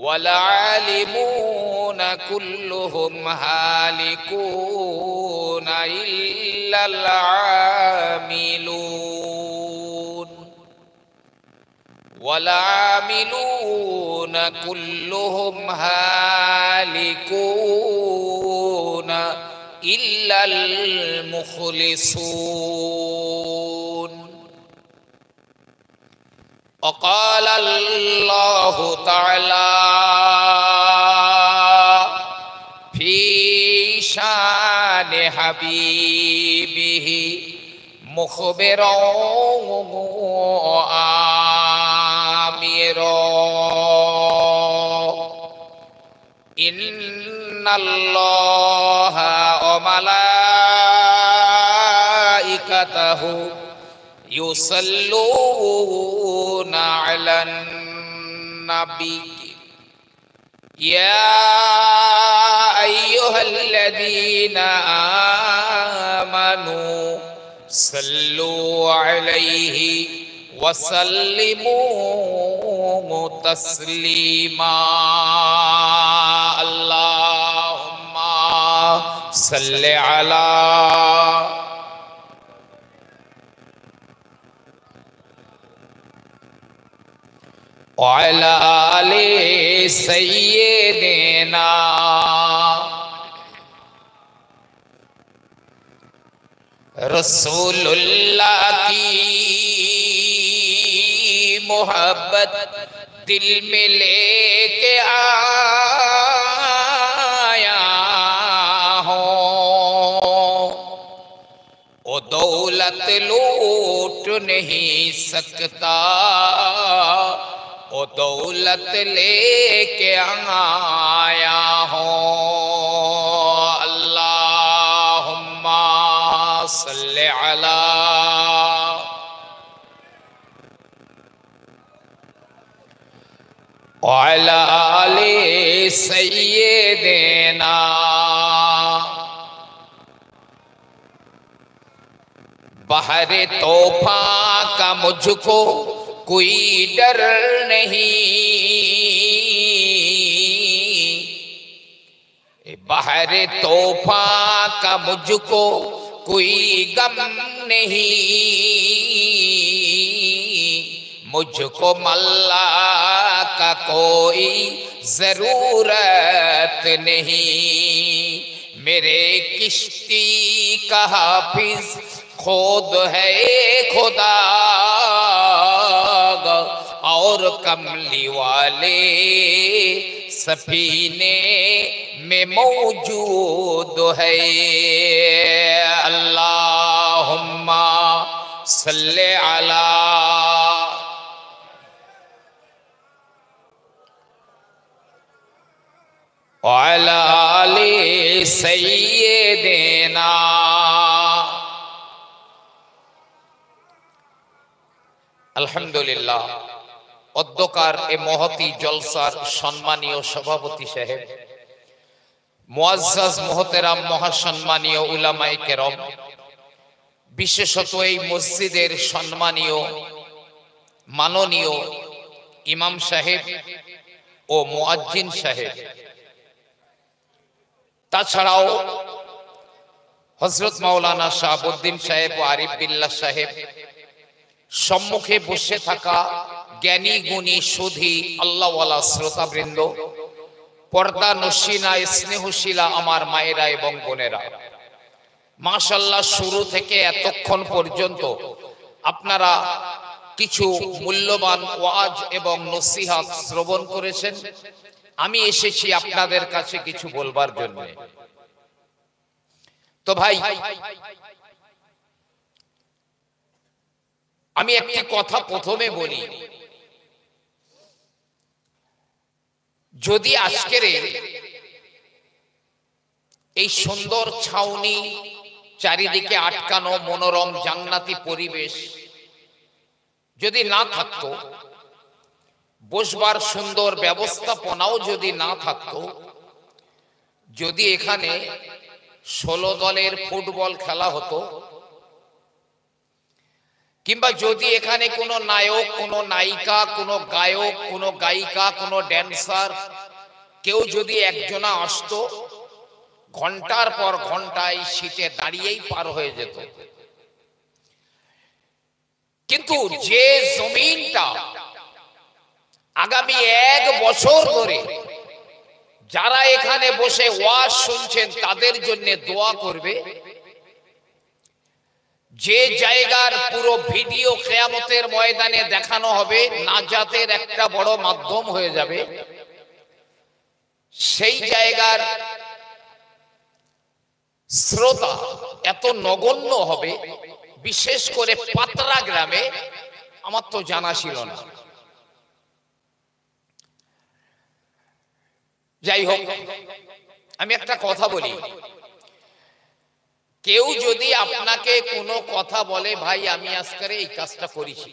والعالمون كلهم هالكون إلا العاملون والعاملون كلهم هالكون إلا المخلصون. وقال الله تعالى في شان حبيبه مخبرا آمرا إن الله وملائكته يصلون على النبي يا أيها الذين آمنوا صلوا عليه وسلموا تسليما. اللهم صل على وعلى آل سيدنا रसूलुल्लाह की मोहब्बत दिल में लेके आया हो, ओ दौलत लूट नहीं सकता, ओ दौलत लेके आया हो। अल्लाहुम्मा सल्ले अला व अला आले सय्यिदना। बहरे तोफा का मुझको कोई डर नहीं, बहरे तोफा का मुझको कोई गम नहीं, मुझको मल्ला का कोई जरूरत नहीं। मेरे किश्ती का हाफिज खुद है खुदा, और कमली वाले सफीने में मौजूद है। अल्लाहुम्मा सल्ले अला व अला आले सय्यिदना। আলহামদুলিল্লাহ, অধ্যকার এ মহতি জলসার সম্মানীয় সভাপতি সাহেব, মুআজ্জাজ মুহতারাম মহাসম্মানীয় উলামায়ে কেরাম, বিশেষত এই মসজিদের সম্মানীয় মাননীয় ইমাম সাহেব ও মুয়াজ্জিন সাহেব, তাছাড়াও হযরত মাওলানা শাহাবুদ্দিন সাহেব ও আরিফ বিল্লাহ সাহেব, সম্মুখে বসে থাকা জ্ঞানী গুণী সুধী আল্লাহওয়ালা শ্রোতাবৃন্দ, পর্দা নশিনা স্নেহশীলা আমার মায়েরা এবং বোনেরা, মাশাআল্লাহ শুরু থেকে এতক্ষণ পর্যন্ত আপনারা কিছু মূল্যবান ওয়াজ এবং নসিহত শ্রবণ করেছেন। আমি এসেছি আপনাদের কাছে কিছু বলবার জন্য। তো ভাই, আমি একটি কথা প্রথমে বলি, যদি আজকের এই সুন্দর ছাউনি, চারিদিকে আটকানো মনোরম জান্নাতি পরিবেশ যদি না থাকতো, বসবার সুন্দর ব্যবস্থাপনাও যদি না থাকতো, যদি এখানে 16 দলের ফুটবল খেলা হতো, কিংবা যদি এখানে কোনো নায়ক, কোনো নায়িকা, কোনো গায়ক, কোনো গায়িকা, কোনো ড্যান্সার কেউ যদি একজনা আসতো, ঘন্টার পর ঘন্টায় শীতে দাঁড়িয়েই পার হয়ে যেত। কিন্তু যে জমিনটা আগামী 1 বছর ধরে যারা এখানে বসে ওয়াজ শুনছেন তাদের জন্য দোয়া করবে, যে জায়গার পুরো ভিডিও কিয়ামতের ময়দানে দেখানো হবে, নাজাতের একটা বড় মাধ্যম হয়ে যাবে, সেই জায়গার শ্রোতা এত নগণ্য হবে, বিশেষ করে পাতরা গ্রামে। আমার তো জানা ছিল না। যাই হোক, আমি একটা কথা বলি, কেউ যদি আপনাকে কোনো কথা বলে, ভাই আমি আজকে এই কাজটা করেছি,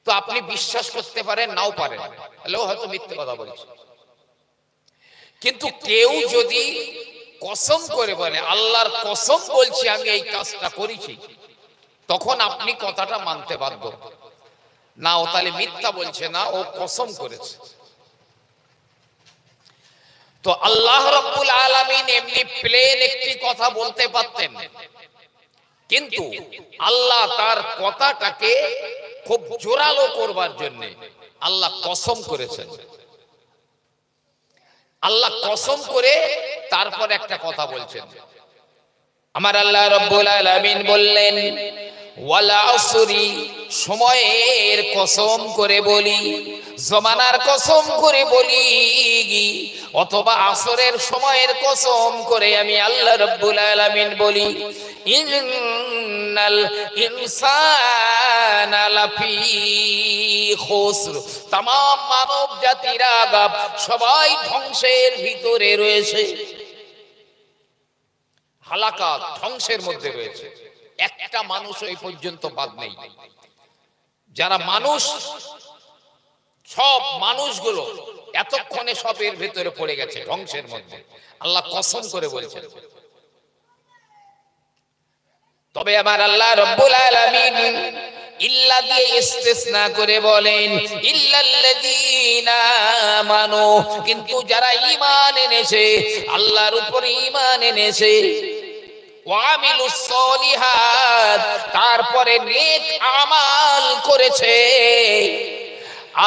তো আপনি বিশ্বাস করতে পারেন, নাও পারেন, হলেও হয়তো মিথ্যে কথা বলেছে। কিন্তু কেউ যদি কসম করে বলে, আল্লাহর কসম বলছি আমি এই কাজটা করেছি, তখন আপনি কথাটা মানতে বাধ্য। না, ও তাহলে মিথ্যা বলছে না, ও কসম করেছে। তো আল্লাহ রাব্বুল আলামিন এমনি প্লেন একটি কথা বলতে পারতেন, কিন্তু আল্লাহ তার কথাটাকে খুব জোরালো করবার জন্য আল্লাহ কসম করেছেন। আল্লাহ কসম করে তারপর একটা কথা বলছেন। আমার আল্লাহ রাব্বুল আলামিন বললেন, ওয়াল আসরি, সময়ের কসম করে বলি, জমানার কসম করে বলি, অথবা আসরের সময়ের কসম করে আমি আল্লাহ রাব্বুল আলামিন বলি, ইন্নাল ইনসানা লাফি খুসর, तमाम মানব জাতিরা সবাই ধ্বংসের ভিতরে রয়েছে, হালাকাত, ধ্বংসের মধ্যে রয়েছে। একটা মানুষ এই পর্যন্ত বাদ নেই। যারা মানুষ, সব মানুষগুলো এতক্ষণে সব এর ভেতরে পড়ে গেছে, ধ্বংসের মধ্যে। আল্লাহ কসম করে বলছেন। তবে আমার আল্লাহ রাব্বুল আলামিন ইল্লা দিয়ে ইস্তিসনা করে বলেন, ইল্লাল্লাযীনা আমানু, কিন্তু যারা ঈমান এনেছে, আল্লাহর উপর ঈমান এনেছে, ওয়ামিলুস সলিহাত, তারপরে নেক আমাল করেছে,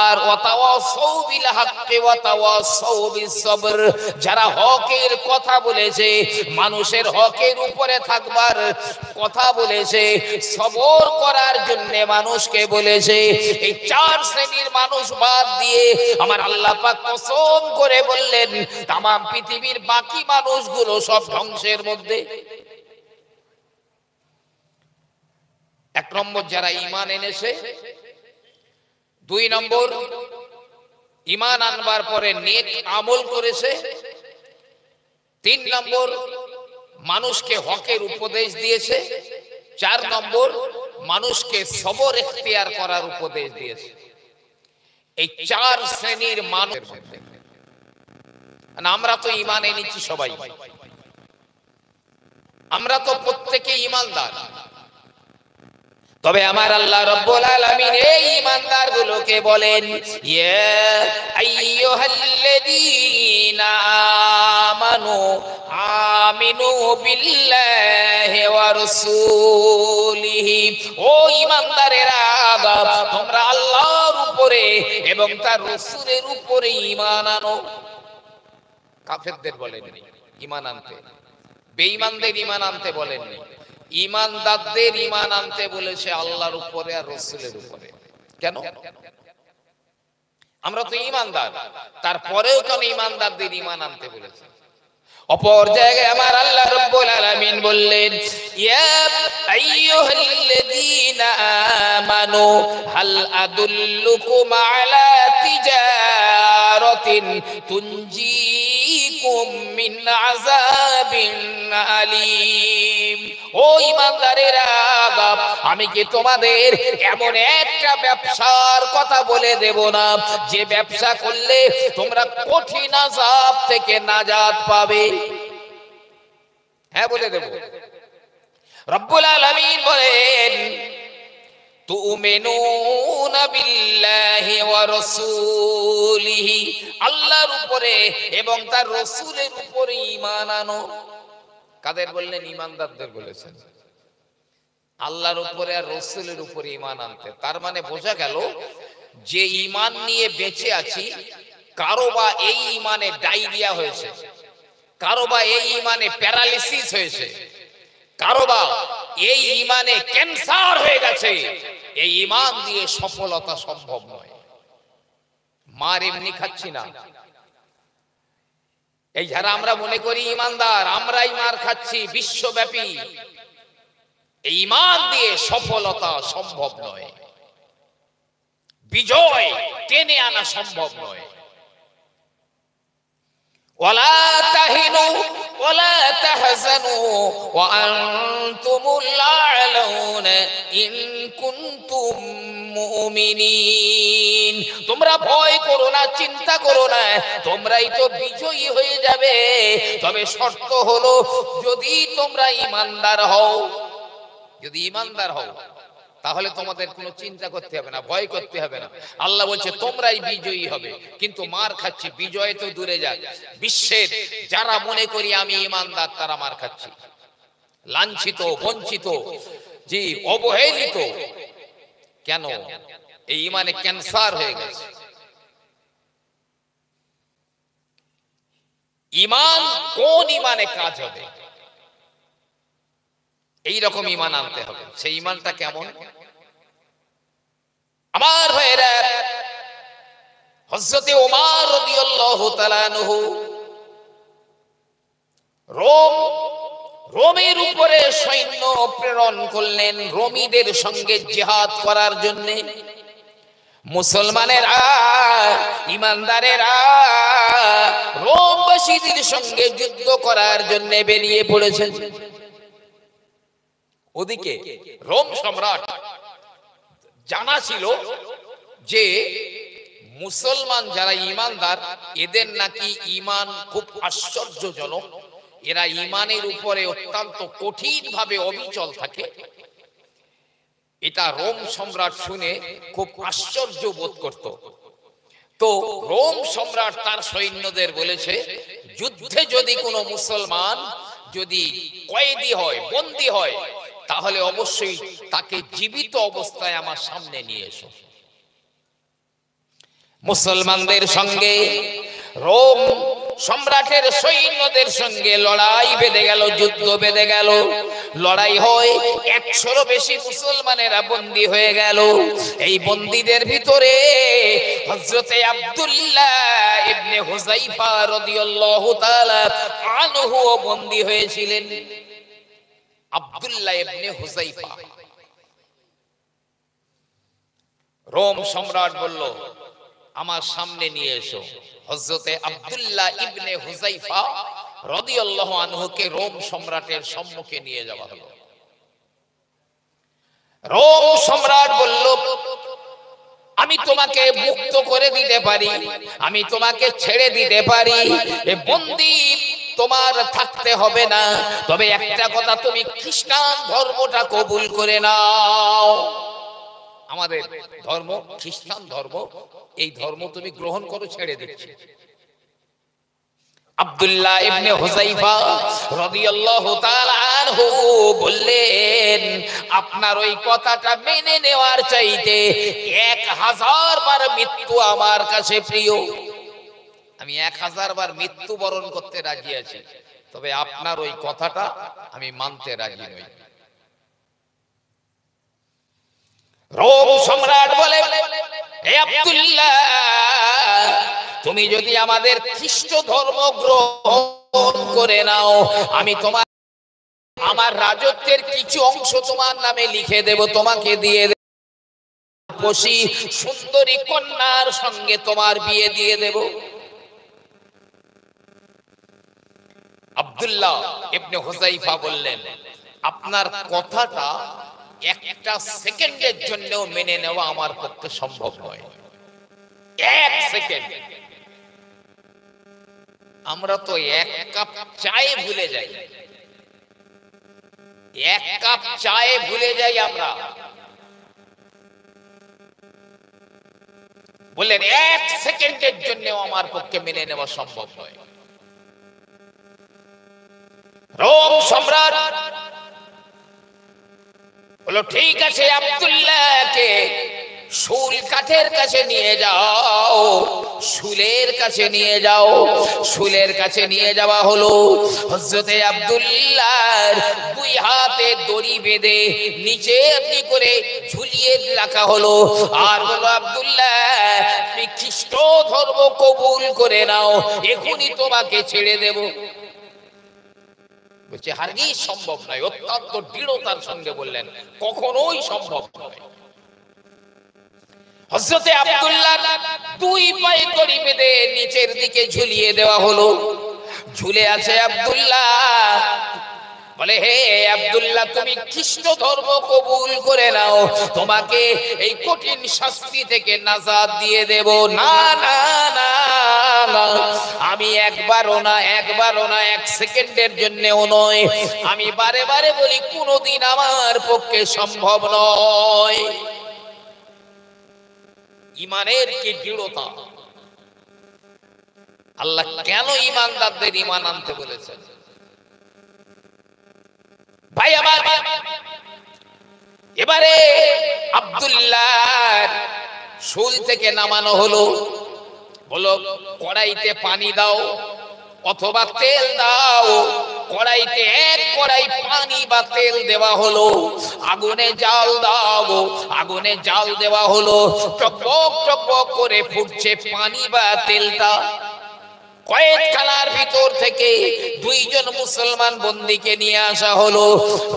আর ওয়াতাওয়াসাউ বিল হাক্কি ওয়াতাওয়াসাউ বিস সবর, যারা হকের কথা বলেছে, মানুষের হকের উপরে থাকবার কথা বলেছে, সবর করার জন্য মানুষকে বলেছে। এই 4 শ্রেণীর মানুষ বাদ দিয়ে আমার আল্লাহ পাক কসম করে বললেন, তাম পৃথিবীর বাকি মানুষগুলো সব ধ্বংসের মধ্যে। 1 নম্বর যারা ঈমান এনেছে, 2 নম্বর ঈমান আনবার পরে নেক আমল করেছে, 3 নম্বর মানুষকে হকের উপদেশ দিয়েছে, 4 নম্বর মানুষকে সবর ইখতিয়ার করার উপদেশ দিয়েছে। এই 4 শ্রেণীর মানুষের মধ্যে আমরা তো ঈমান এনেছি সবাই, আমরা তো প্রত্যেকে ঈমানদার। তবে আমার আল্লাহ রাব্বুল আলামিন এই ঈমানদারগুলোকে বলেন, ইয়া আইয়ুহাল্লাযীনা আমানু আমিনু বিল্লাহি ওয়া রাসূলিহি, ও ঈমানদারেরা, তোমরা আল্লাহর উপরে এবং তার রাসূলের উপরে ঈমান আনো। কাফেরদের বলেননি ঈমান আনতে, বেঈমানদের ঈমান আনতে বলেননি, ঈমানদারদের ঈমান আনতে বলেছে আল্লাহর উপরে আর রাসূলের উপরে। কেন? আমরা তো ঈমানদার, তারপরেও কেন ঈমানদারদের ঈমান আনতে বলেছে? অপর জায়গায় আমার আল্লাহ রাব্বুল আলামিন বললেন, ইয়া আইয়ুহাল্লাযীনা আমানু হাল আদুল্লুকুম আলা তিজারাতিন তুনজিকুম মিন আযাবিন আলীম, ও ঈমানদারেরা, আমি কি তোমাদের এমন একটা ব্যবসার কথা বলে দেব না, যে ব্যবসা করলে তোমরা কঠিন আযাব থেকে নাজাত পাবে? হ্যাঁ, বলে দেব। রব্বুল আলামিন বলেন, তুমিনুনা বিল্লাহি ওয়া রাসূলিহি, আল্লাহর উপরে এবং তার রাসূলের উপরে ঈমান আনো। কাদের বললেন? ঈমানদারদের বলেছেন আল্লাহর উপরে আর রাসূলের উপরে ঈমান আনতে। তার মানে বোঝা গেল যে ঈমান নিয়ে বেঁচে আছি, কারো বা এই ঈমানে ডায়রিয়া হয়েছে, কারো বা এই ঈমানে প্যারালিসিস হয়েছে, কারো বা এই ঈমানে ক্যান্সার হয়ে গেছে, এই ঈমান দিয়ে সফলতা সম্ভব নয়। মার এমনি খাচ্ছি না। এই যারা আমরা মনে করি ঈমানদার, আমরাই মার খাচ্ছি বিশ্বব্যাপী, এই ঈমান দিয়ে সফলতা সম্ভব নয়, বিজয় টেনে আনা সম্ভব নয়। ওয়ালা তাহিনু ওয়ালা তাহজানু ওয়া আনতুমুল আ'লাউনা ইন কুনতুম মুমিনিন। তোমরা ভয় করো না, চিন্তা করো না, তোমরাই তো বিজয়ী হয়ে যাবে। তবে শর্ত হলো যদি তোমরা ঈমানদার হও। যদি ঈমানদার হও তাহলে তোমাদের কোনো চিন্তা করতে হবে না, ভয় করতে হবে না। আল্লাহ বলছে তোমরাই বিজয়ী হবে। কিন্তু মার খাচ্ছি, বিজয় তো দূরে যাক, বিশ্বের যারা মনে করি আমি ঈমানদার তারা মার খাচ্ছি, লাঞ্ছিত, বঞ্চিত, জি অবহেলিত। কেন? এই ঈমানে ক্যান্সার হয়ে গেছে। ঈমান কোন ঈমানে কাজ হবে? এই রকম ঈমান আনতে হবে। সেই ঈমানটা কেমন? আমার ভাইরা, হযরতে ওমর রাদিয়াল্লাহু তাআলা আনহু রোমের উপরে সৈন্য প্রেরণ করলেন রোমীদের সঙ্গে জিহাদ করার জন্য। মুসলমানেরা, ঈমানদারেরা রোমবাসীদের সঙ্গে যুদ্ধ করার জন্য বেরিয়ে পড়েছেন। ওদিকে রোম সম্রাট জানা ছিল যে মুসলমান যারা ঈমানদার এদের নাকি ঈমান খুব আশ্চর্যজনক, এরা ঈমানের উপরে অত্যন্ত কঠিন ভাবে অবিচল থাকে। এটা রোম সম্রাট শুনে খুব আশ্চর্য বোধ করত। তো রোম সম্রাট তার সৈন্যদের বলেছে, যুদ্ধে যদি কোনো মুসলমান যদি কয়েদি হয়, বন্দী হয়, তাহলে অবশ্যই তাকে জীবিত অবস্থায় আমার সামনে নিয়ে এসো। মুসলমানদের সঙ্গে রোম সম্রাটের সৈন্যদের সঙ্গে লড়াই বেঁধে গেল, যুদ্ধ বেঁধে গেল। লড়াই হয়, 100-ও বেশি মুসলমানেরা বন্দী হয়ে গেল। এই বন্দীদের ভিতরে হযরতে আব্দুল্লাহ ইবনে হুযাইফা রাদিয়াল্লাহু তাআলা আনহু বন্দী হয়েছিলেন। আব্দুল্লাহ ইবনে হুযাইফা। রোম সম্রাট বলল, আমার সামনে নিয়ে এসো। হযরতে আব্দুল্লাহ ইবনে হুযাইফা রাদিয়াল্লাহু আনহুকে রোম সম্রাটের সম্মুখে নিয়ে যাওয়া হলো। রোম সম্রাট বলল, আমি তোমাকে মুক্ত করে দিতে পারি, আমি তোমাকে ছেড়ে দিতে পারি, এ বন্দী তোমার থাকতে হবে না। তবে একটা কথা, তুমি খ্রিস্টান ধর্মটা কবুল করে নাও। আমাদের ধর্ম খ্রিস্টান ধর্ম, এই ধর্ম তুমি গ্রহণ করো, ছেড়ে দিচ্ছি। আব্দুল্লাহ ইবনে হুযাইফা রাদিয়াল্লাহু তাআলা আনহু বললেন, আপনার ওই কথাটা মেনে নেওয়ার চাইতে 1000 বার মৃত্যু আমার কাছে প্রিয়। আমি 1000 বার মৃত্যু বরণ করতে রাজি আছি, তবে আপনার ওই কথাটা আমি মানতে রাজি নই। রোম সম্রাট বলে, হে আব্দুল্লাহ, তুমি যদি আমাদের খ্রিস্ট ধর্ম গ্রহণ করে নাও, আমি তোমার আমার রাজত্বের কিছু অংশ তোমার নামে লিখে দেব, তোমাকে দিয়ে দেব, রূপসী সুন্দরী কন্যার সঙ্গে তোমার বিয়ে দিয়ে দেব। আব্দুল্লাহ ইবনে হুযাইফা বললেন, আপনার কথাটা একটা সেকেন্ডের জন্যও মেনে নেওয়া আমার পক্ষে সম্ভব নয়। 1 সেকেন্ড। আমরা তো 1 কাপ চায়ে ভুলে যাই, 1 কাপ চায়ে ভুলে যাই আমরা। বললেন 1 সেকেন্ডের জন্য আমার পক্ষে মেনে নেওয়া সম্ভব নয়। রোম সম্রাট বলল, ঠিক আছে, আব্দুল্লাহকে শুল কাঠের কাছে নিয়ে যাও, শুলের কাছে নিয়ে যাও। শুলের কাছে নিয়ে যাওয়া হলো। হযরতে আব্দুল্লাহর 2 হাতে দড়ি বেঁধে নিচে এমনি করে ঝুলিয়ে রাখা হলো। আর বলল, আব্দুল্লাহ, তুমি খ্রিস্ট ধর্ম কবুল করে নাও, এখনই তোমাকে ছেড়ে দেব। বলছে হারগিজ সম্ভব নয়। অত্যন্ত দৃঢ়তার সঙ্গে বললেন, কখনোই সম্ভব নয়। হযরতে আব্দুল্লাহ 2 পায়ে দড়ি বেঁধে নিচের দিকে ঝুলিয়ে দেওয়া হলো। ঝুলে আছে আব্দুল্লাহ। বলে, হে আব্দুল্লাহ, তুমি খ্রিস্ট ধর্ম কবুল করে নাও, তোমাকে এই কঠিন শাস্তি থেকে নাজাত দিয়ে দেব। না না না, আমি একবারও না 1 সেকেন্ডের জন্যও নয়, আমি বারে বারে বলি, কোনোদিন আমার পক্ষে সম্ভব নয়। ইমানের কি দৃঢ়তা! আল্লাহ কেন ইমানদারদের ইমান আনতে বলেছেন? ভাই আমার, এবারে আব্দুল্লাহ শুল থেকে নামানো হলো। বলো, কড়াইতে পানি দাও অথবা তেল দাও। কড়াইতে 1 কড়াই পানি বা তেল দেওয়া হলো। আগুনে জাল দাও। আগুনে জাল দেওয়া হলো। টকবক টকবক করে ফুটছে পানি বা তেলটা। কয়েকখানার ভিতর থেকে 2 জন মুসলমান বন্দীকে নিয়ে আসা হলো।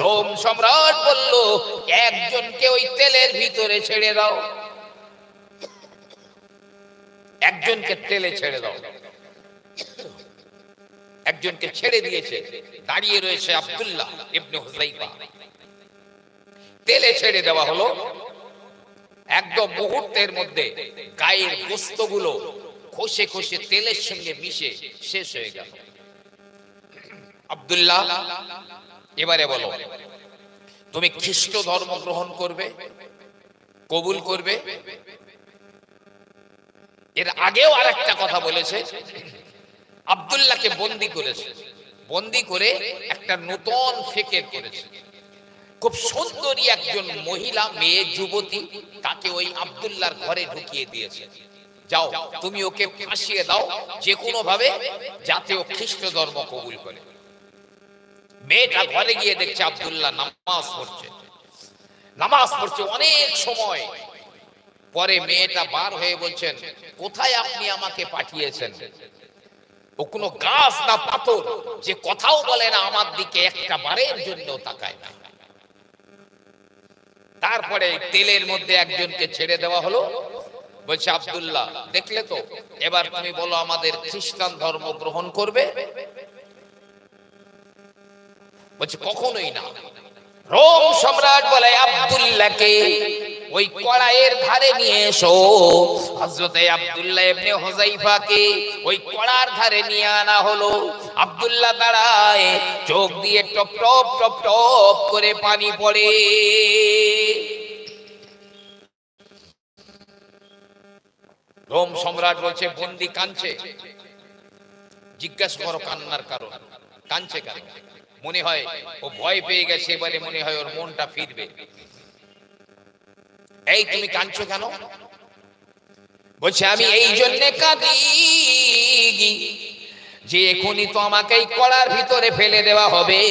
রোম সম্রাট বলল, একজনকে ওই তেলের ভিতরে ছেড়ে দাও, একজনকে তেলে ছেড়ে দাও। একজনকে ছেড়ে দিয়েছে। দাঁড়িয়ে রয়েছে আব্দুল্লাহ ইবনে হুযাইফা। তেলে ছেড়ে দেওয়া হলো। একদম মুহূর্তের মধ্যে গায়ের গোশতগুলো খসে খসে তেলের সঙ্গে মিশে শেষ হয়ে গেল। আব্দুল্লাহ, এবারে বলো, তুমি খ্রিস্ট ধর্ম গ্রহণ করবে, কবুল করবে? এর আগেও আরেকটা কথা বলেছে, আব্দুল্লাহকে বন্দী করেছে। বন্দী করে একটা নতুন ফিকির করেছে। খুব সুন্দরী একজন মহিলা, মেয়ে, যুবতী, তাকে ওই আব্দুল্লাহর ঘরে ঢুকিয়ে দিয়েছে। যাও, তুমি ওকে ফাঁসিয়ে দাও যে কোনো ভাবে, যাতে ও খ্রিস্ট ধর্ম কবুল করে। মেয়েটা ঘরে গিয়ে দেখছে আব্দুল্লাহ নামাজ পড়ছে। নামাজ পড়ছে অনেক সময় পরে মেয়েটা বার হয়ে বলছেন, কোথায় আপনি আমাকে পাঠিয়েছেন? ও কোনো গাছ না পাথর যে কথাও বলে না, আমার দিকে একটা বারের জন্য তাকায় না। তারপরে তেলের মধ্যে একজনকে ছেড়ে দেওয়া হলো। বলছে, আব্দুল্লাহ, দেখলে তো, এবার তুমি বলো, আমাদের খ্রিস্টান ধর্ম গ্রহণ করবে? বলছে, কখনোই না। রোম সম্রাট বলে, আব্দুল্লাহকে ওই কড়াইয়ের ধারে নিয়ে এসো। হযরতে আব্দুল্লাহ ইবনে হুযাইফাকে ওই কড়ার ধারে নিয়ে আনা হলো। আব্দুল্লাহ দাঁড়ায়, চোখ দিয়ে টপ টপ টপ টপ করে পানি পড়ে। রোম সম্রাট বলছে, বন্দী কাঁদছে। জিজ্ঞাসা করো কান্নার কারণ, কাঁদছে কেন? মনে হয় ও ভয় পেয়ে গেছে, এবারে মনে হয় ওর মনটা ফিরবে। এই, তুমি কাঁদছো কেন? বলছে, আমি এই জন্য কাঁদি যে এখনই তো আমাকে এই কড়ার ভিতরে ফেলে দেওয়া হবে,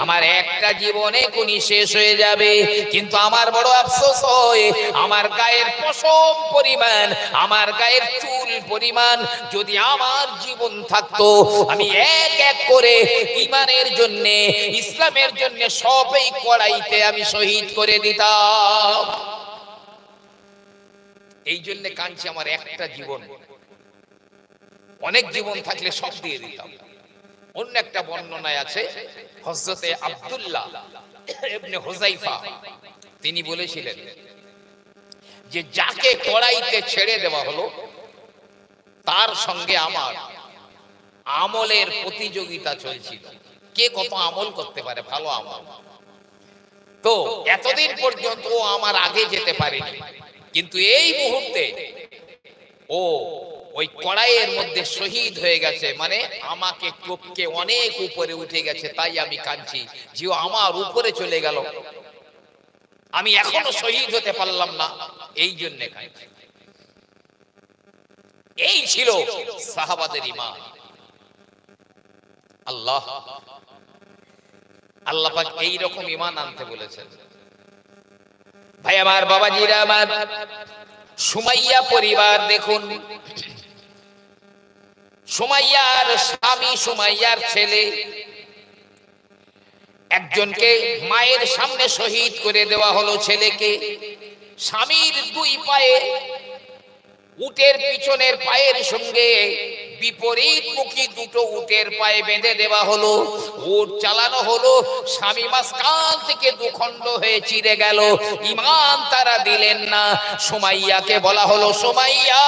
আমার একটা জীবন এখনই শেষ হয়ে যাবে। কিন্তু আমার বড় আফসোস হয়, আমার গায়ের পশম পরিমাণ, আমার গায়ের চুল পরিমাণ যদি আমার জীবন থাকতো, আমি এক এক করে ঈমানের জন্য, ইসলামের জন্য সব এই কড়াইতে আমি শহীদ করে দিতাম। এই জন্য কাঁদছি, আমার একটা জীবন, অনেক জীবন থাকলে সব দিয়ে দিতাম। অন্য একটা বর্ণনায় আছে, হযরতে আব্দুল্লাহ ইবনে হুযাইফা তিনি বলেছিলেন যে যাকে কড়াইতে ছেড়ে দেওয়া হলো তার সঙ্গে আমার আমলের প্রতিযোগিতা চলছিল, কে কত আমল করতে পারে, ভালো আমল। তো এতদিন পর্যন্ত আমার আগে যেতে পারেনি, কিন্তু এই মুহূর্তে ও ওই কড়াইয়ের মধ্যে শহীদ হয়ে গেছে, মানে আমাকে টপকে অনেক উপরে উঠে গেছে, তাই আমি কাঁদছি যে আমার উপরে চলে গেল, আমি এখনো শহীদ হতে পারলাম না, এই জন্য কাঁদছি। এই ছিল সাহাবাদের ঈমান। আল্লাহ আল্লাহ পাক এই রকম ঈমান আনতে বলেছেন। ভাই আমার, বাবাজিরা আমার, সুমাইয়া পরিবার দেখুন, সুমাইয়ার স্বামী, সুমাইয়ার ছেলে, একজনকে মায়ের সামনে শহীদ করে দেওয়া হলো ছেলেকে। স্বামীর দুই পায়ে, উটের পিছনের পায়ের সঙ্গে বিপরীত মুখী দুটো উটের পায়ে বেঁধে দেওয়া হলো, উট চালানো হলো, স্বামী মাঝখান থেকে দুখণ্ড হয়ে চিরে গেল, ঈমান তারা দিলেন না। সুমাইয়াকে বলা হলো, সুমাইয়া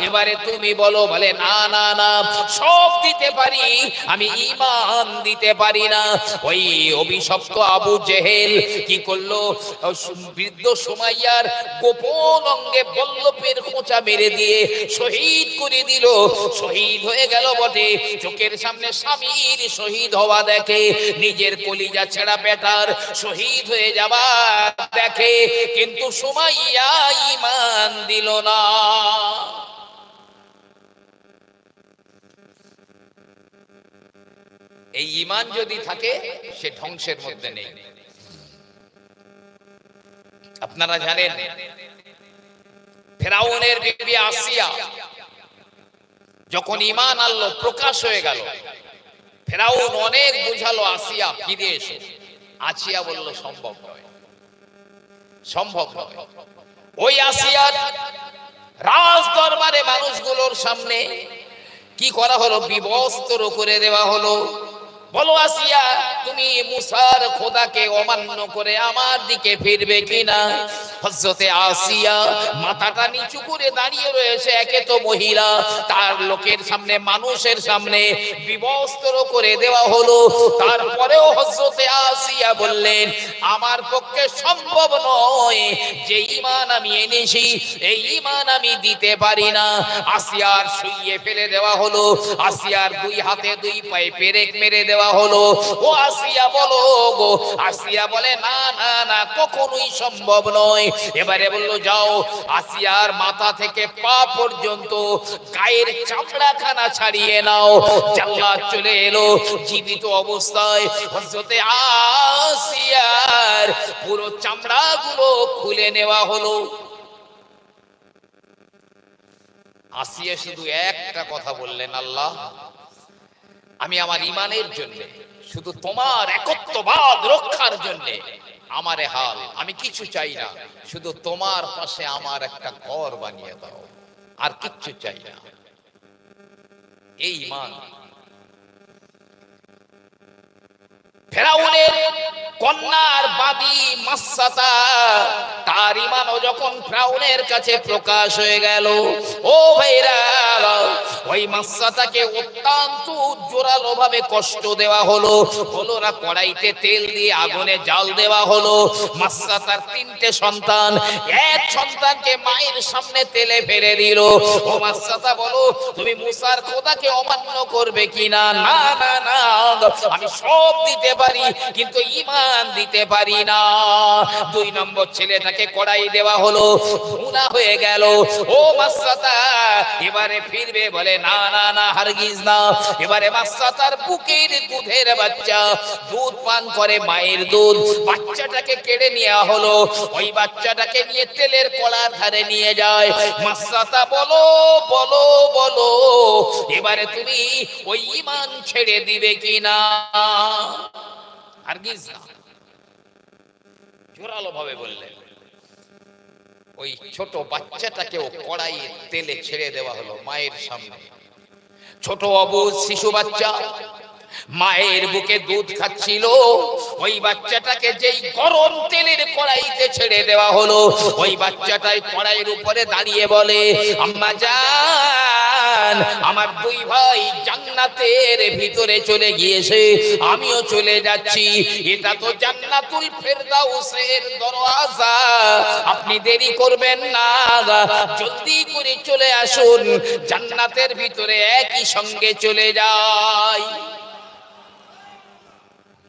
এবারে তুমি বলো। বলে না না না, সব দিতে পারি, আমি ঈমান দিতে পারি না। ওই অভিশপ্ত আবু জেহেল কি করলো, বৃদ্ধ সুমাইয়ার গোপন অঙ্গে বল্লভের খোঁচা মেরে দিয়ে শহীদ করে দিল। শহীদ হয়ে গেল বটে, চোখের সামনে স্বামীর শহীদ হওয়া দেখে, নিজের কলিজা ছেঁড়া বেটার শহীদ হয়ে যাওয়া দেখে, কিন্তু সুমাইয়া ঈমান দিল না। এই ঈমান যদি থাকে, সে ধ্বংসের মধ্যে নেই। আপনারা জানেন, ফেরাউনের বিবি আসিয়া যখন ঈমান আনলো, প্রকাশ হয়ে গেল, ফেরাউন অনেক বুঝালো, আসিয়া ফিরে এসো। আসিয়া বলল সম্ভব নয়, সম্ভব নয়। ওই আসিয়ার রাজ দরবারে মানুষগুলোর সামনে কি করা হলো, বিবস্ত্র করে দেওয়া হলো। বলো আসিয়া, তুমি মুসার খোদাকে অমান্য করে আমার দিকে ফিরবে কিনা? হযরতে আসিয়া মাথাটা নিচু করে দাঁড়িয়ে রয়েছে, একে তো মহিলা, তার লোকের সামনে, মানুষের সামনে বিবস্ত্র করে দেওয়া হলো। তারপরেও হযরতে আসিয়া বললেন, আমার পক্ষে সম্ভব নয়, যে ঈমান আমি এনেছি এই ঈমান আমি দিতে পারি না। আসিয়ার শুইয়ে ফেলে দেওয়া হলো, আসিয়ার দুই হাতে দুই পায়ে পেরেক মেরে দেওয়া হলো। ও আসিয়া বলো গো। আসিয়া বলে না না না, কখনোই সম্ভব নয়। এবারে বললো, যাও আসিয়ার মাথা থেকে পা পর্যন্ত গায়ের চামড়াখানা ছাড়িয়ে নাও। জাল্লাদ চলে এলো জীবিত অবস্থায়, হযরতে আসিয়ার পুরো চামড়াগুলো খুলে নেওয়া হলো। আসিয়া শুধু একটা কথা বললেন, আল্লাহ আমি আমার ঈমানের জন্য, শুধু তোমার একত্ববাদ রক্ষার জন্য আমারে হাল, আমি কিছু চাই না, শুধু তোমার পাশে আমার একটা ঘর বানিয়ে দাও, আর কিচ্ছু চাই না। এই ঈমান। ফেরাউনের কন্যার বাদী মাসসাতা, তার ঈমানও যখন ফেরাউনের কাছে প্রকাশ হয়ে গেল, ও ভাইরা, ওই মাসসাতাকে অত্যন্ত জোরালো ভাবে কষ্ট দেওয়া হলো। হলো না, কড়াইতে তেল দিয়ে আগুনে জাল দেওয়া হলো। মাসসাতার তিনটে সন্তান, এক সন্তানকে মায়ের সামনে তেলে ফেলে দিল। ও মাসসাতা বলো, তুমি মুসার খোদাকে অমান্য করবে কিনা? না না না, আমি সব দিতে পারি, কিন্তু ঈমান দিতে পারি না। দুই নম্বর ছেলেটাকে কড়াই দেওয়া হলো, ভুনা হয়ে গেল। ও মাসসাতা এবারে ফিরবে? বলে না না না, হারগিজ না। এবারে মাসসাতার বুকের দুধের বাচ্চা দুধ পান করে, মায়ের দুধ, বাচ্চাটাকে কেড়ে নেওয়া হলো। ওই বাচ্চাটাকে নিয়ে তেলের কড়ার ধারে নিয়ে যায়। মাসসাতা বলো বলো বলো, এবারে তুমি ওই ঈমান ছেড়ে দিবে কিনা? হারগিজ না, জোরালো ভাবে বললেন। ওই ছোট বাচ্চাটাকেও কড়াইয়ে তেলে ছেড়ে দেওয়া হলো মায়ের সামনে। ছোট অবুঝ শিশু বাচ্চা মায়ের বুকে দুধ খাচ্ছিল, ওই বাচ্চাটাকে যেই গরম তেলের কড়াইতে ছেড়ে দেওয়া হলো, ওই বাচ্চাটাই কড়াইয়ের উপরে দাঁড়িয়ে বলে, আম্মা জান যান, আমার দুই ভাই জান্নাতের ভিতরে চলে গিয়েছে, আমিও চলে যাচ্ছি। এটা তো জান্নাতুল ফেরদাউসের দরওয়াজা, আপনি দেরি করবেন না, জলদি করে চলে আসুন, জান্নাতের ভিতরে একই সঙ্গে চলে যাই।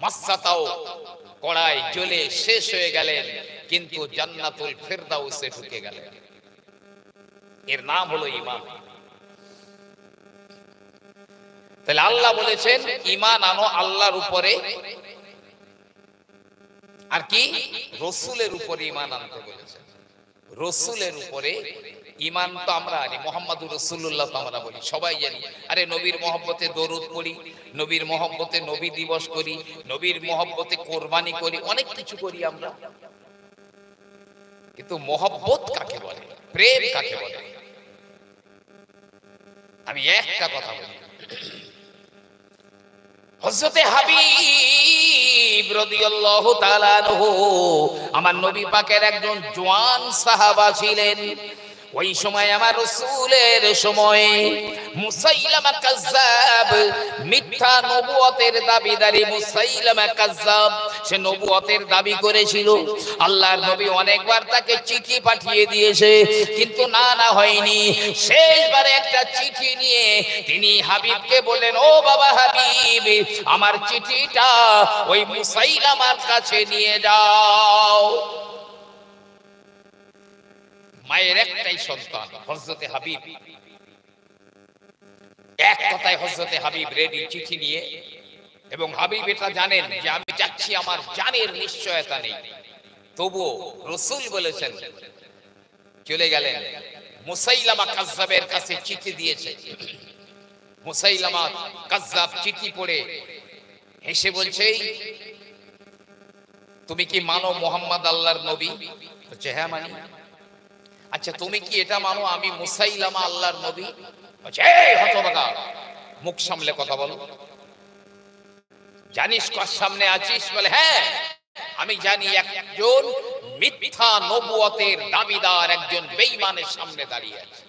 মাসাতাও কড়াই জ্বলে শেষ হয়ে গেলেন, কিন্তু জান্নাতুল ফেরদাউসে ঢুকে গেলেন। এর নাম হলো ঈমান। তাহলে আল্লাহ বলেছেন ঈমান আনো আল্লাহর উপরে, আর কি রসুলের উপরে ঈমান আনতে বলেছেন। রসুলের উপরে ঈমান তো আমরা আনি, মুহাম্মাদুর রাসূলুল্লাহ তো আমরা বলি, সবাই জানি। আরে নবীর মহব্বতে দরুদ পড়ি, নবীর মহব্বতে নবী দিবস করি, নবীর মহব্বতে কোরবানি করি, অনেক কিছু করি আমরা। কিন্তু মহব্বত কাকে বলে, প্রেম কাকে বলে? আমি একটা কথা বলি, হযরতে হাবিব রাদিয়াল্লাহু তাআলা আনহু আমার নবী পাকের একজন জওয়ান সাহাবা ছিলেন। ওই সময় আমার রাসূলের সময় মুসাইলামা কাজ্জাব, মিথ্যা নবুয়তের দাবিদারি মুসাইলামা কাজ্জাব, সে নবুয়তের দাবি করেছিল। আল্লাহর নবী অনেকবার তাকে চিঠি পাঠিয়ে দিয়েছে, কিন্তু না হয়নি। শেষবারে একটা চিঠি নিয়ে তিনি হাবিবকে বলেন, ও বাবা হাবিব, আমার চিঠিটা ওই মুসাইলামার কাছে নিয়ে যাও। মায়ের একটাই সন্তান হযরতে হাবিব, এক কথায় হযরতে হাবিব রেডি চিঠি নিয়ে। এবং হাবিব এটা জানেন যে আমি যাচ্ছি, আমার জানের নিশ্চয়তা নেই, তবুও রাসূল বলেছেন চলে গেলেন। মুসাইলামা কাজ্জাবের কাছে চিঠি দিয়েছে। মুসাইলামা কাজ্জাব চিঠি পড়ে হেসে বলছে, তুমি কি মানো মুহাম্মদ আল্লাহর নবী? বলছে হ্যাঁ মানি। আচ্ছা তুমি কি এটা মানো আমি মুসাইলামা আল্লাহর নবী? বলছে এই হতভাগা, মুখ সামলে কথা বলো, জানিস কার সামনে আছিস? বলে হ্যাঁ আমি জানি, একজন মিথ্যা নবুয়তের দাবিদার, একজন বেঈমানের সামনে দাঁড়িয়ে আছে।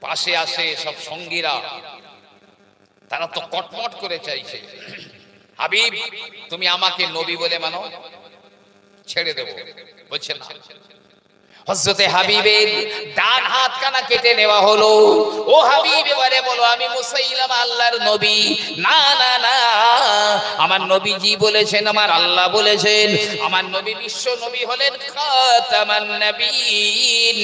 পাশে আসে সব সঙ্গীরা, তারা তো কটমট করে চাইছে, হাবিব তুমি আমাকে নবী বলে মানো, ছেড়ে দেব। বলছে না। হযরতে হাবিবের ডান হাত কানা কেটে নেওয়া হলো। ও হাবিব এবারে বলো আমি মুসাইলামা আল্লাহর নবী? না না না, আমার নবীজি বলেছেন, আমার আল্লাহ বলেছেন, আমার নবী বিশ্ব নবী হলেন খাতামান নবীন।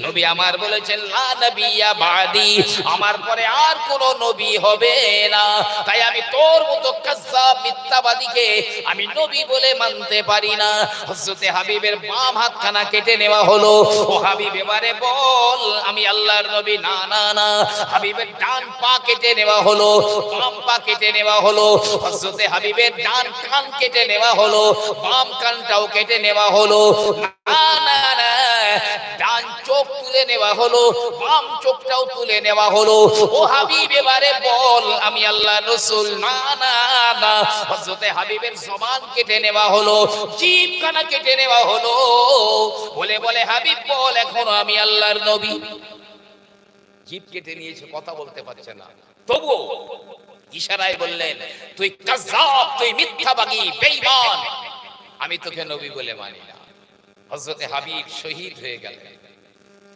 নবী আমার বলেছেন লা নবিয়্যা বাদি, আমার পরে আর কোন নবী হবে না। তাই আমি তোর মতো কাজ্জাব মিথ্যাবাদীকে আমি নবী বলে মানতে পারি না। হযরতে হাবিবের বাম হাত কানা কেটে নেওয়া হলো। ও হাবিব এবারে বল আমি আল্লাহর নবী? না না না। হাবিবের ডান পা কেটে নেওয়া হলো, বাম পা কেটে নেওয়া হলো। হযরতে হাবিবের ডান কান কেটে নেওয়া হলো, বাম কানটাও কেটে নেওয়া হলো। না না না, ডান চোখ তুলে নেওয়া হলো, বাম চোখটাও তুলে নেওয়া হলো। ও হাবিব এবারে বল আমি আল্লাহর রাসূল? না না না। হযরতে হাবিবের জবান কেটে নেওয়া হলো, জিভ কানা কেটে নেওয়া হলো। বলে বলে হাবিব বল এখনো আমি আল্লাহর নবী? জিভ কেটে নিয়েছে, কথা বলতে পারছে না, তবুও ইশারায় বললেন তুই কাজ্জাব, তুই মিথ্যাবাদী, বেঈমান, আমি তোকে নবী বলে মানি না। হযরতে হাবিব শহীদ হয়ে গেলেন।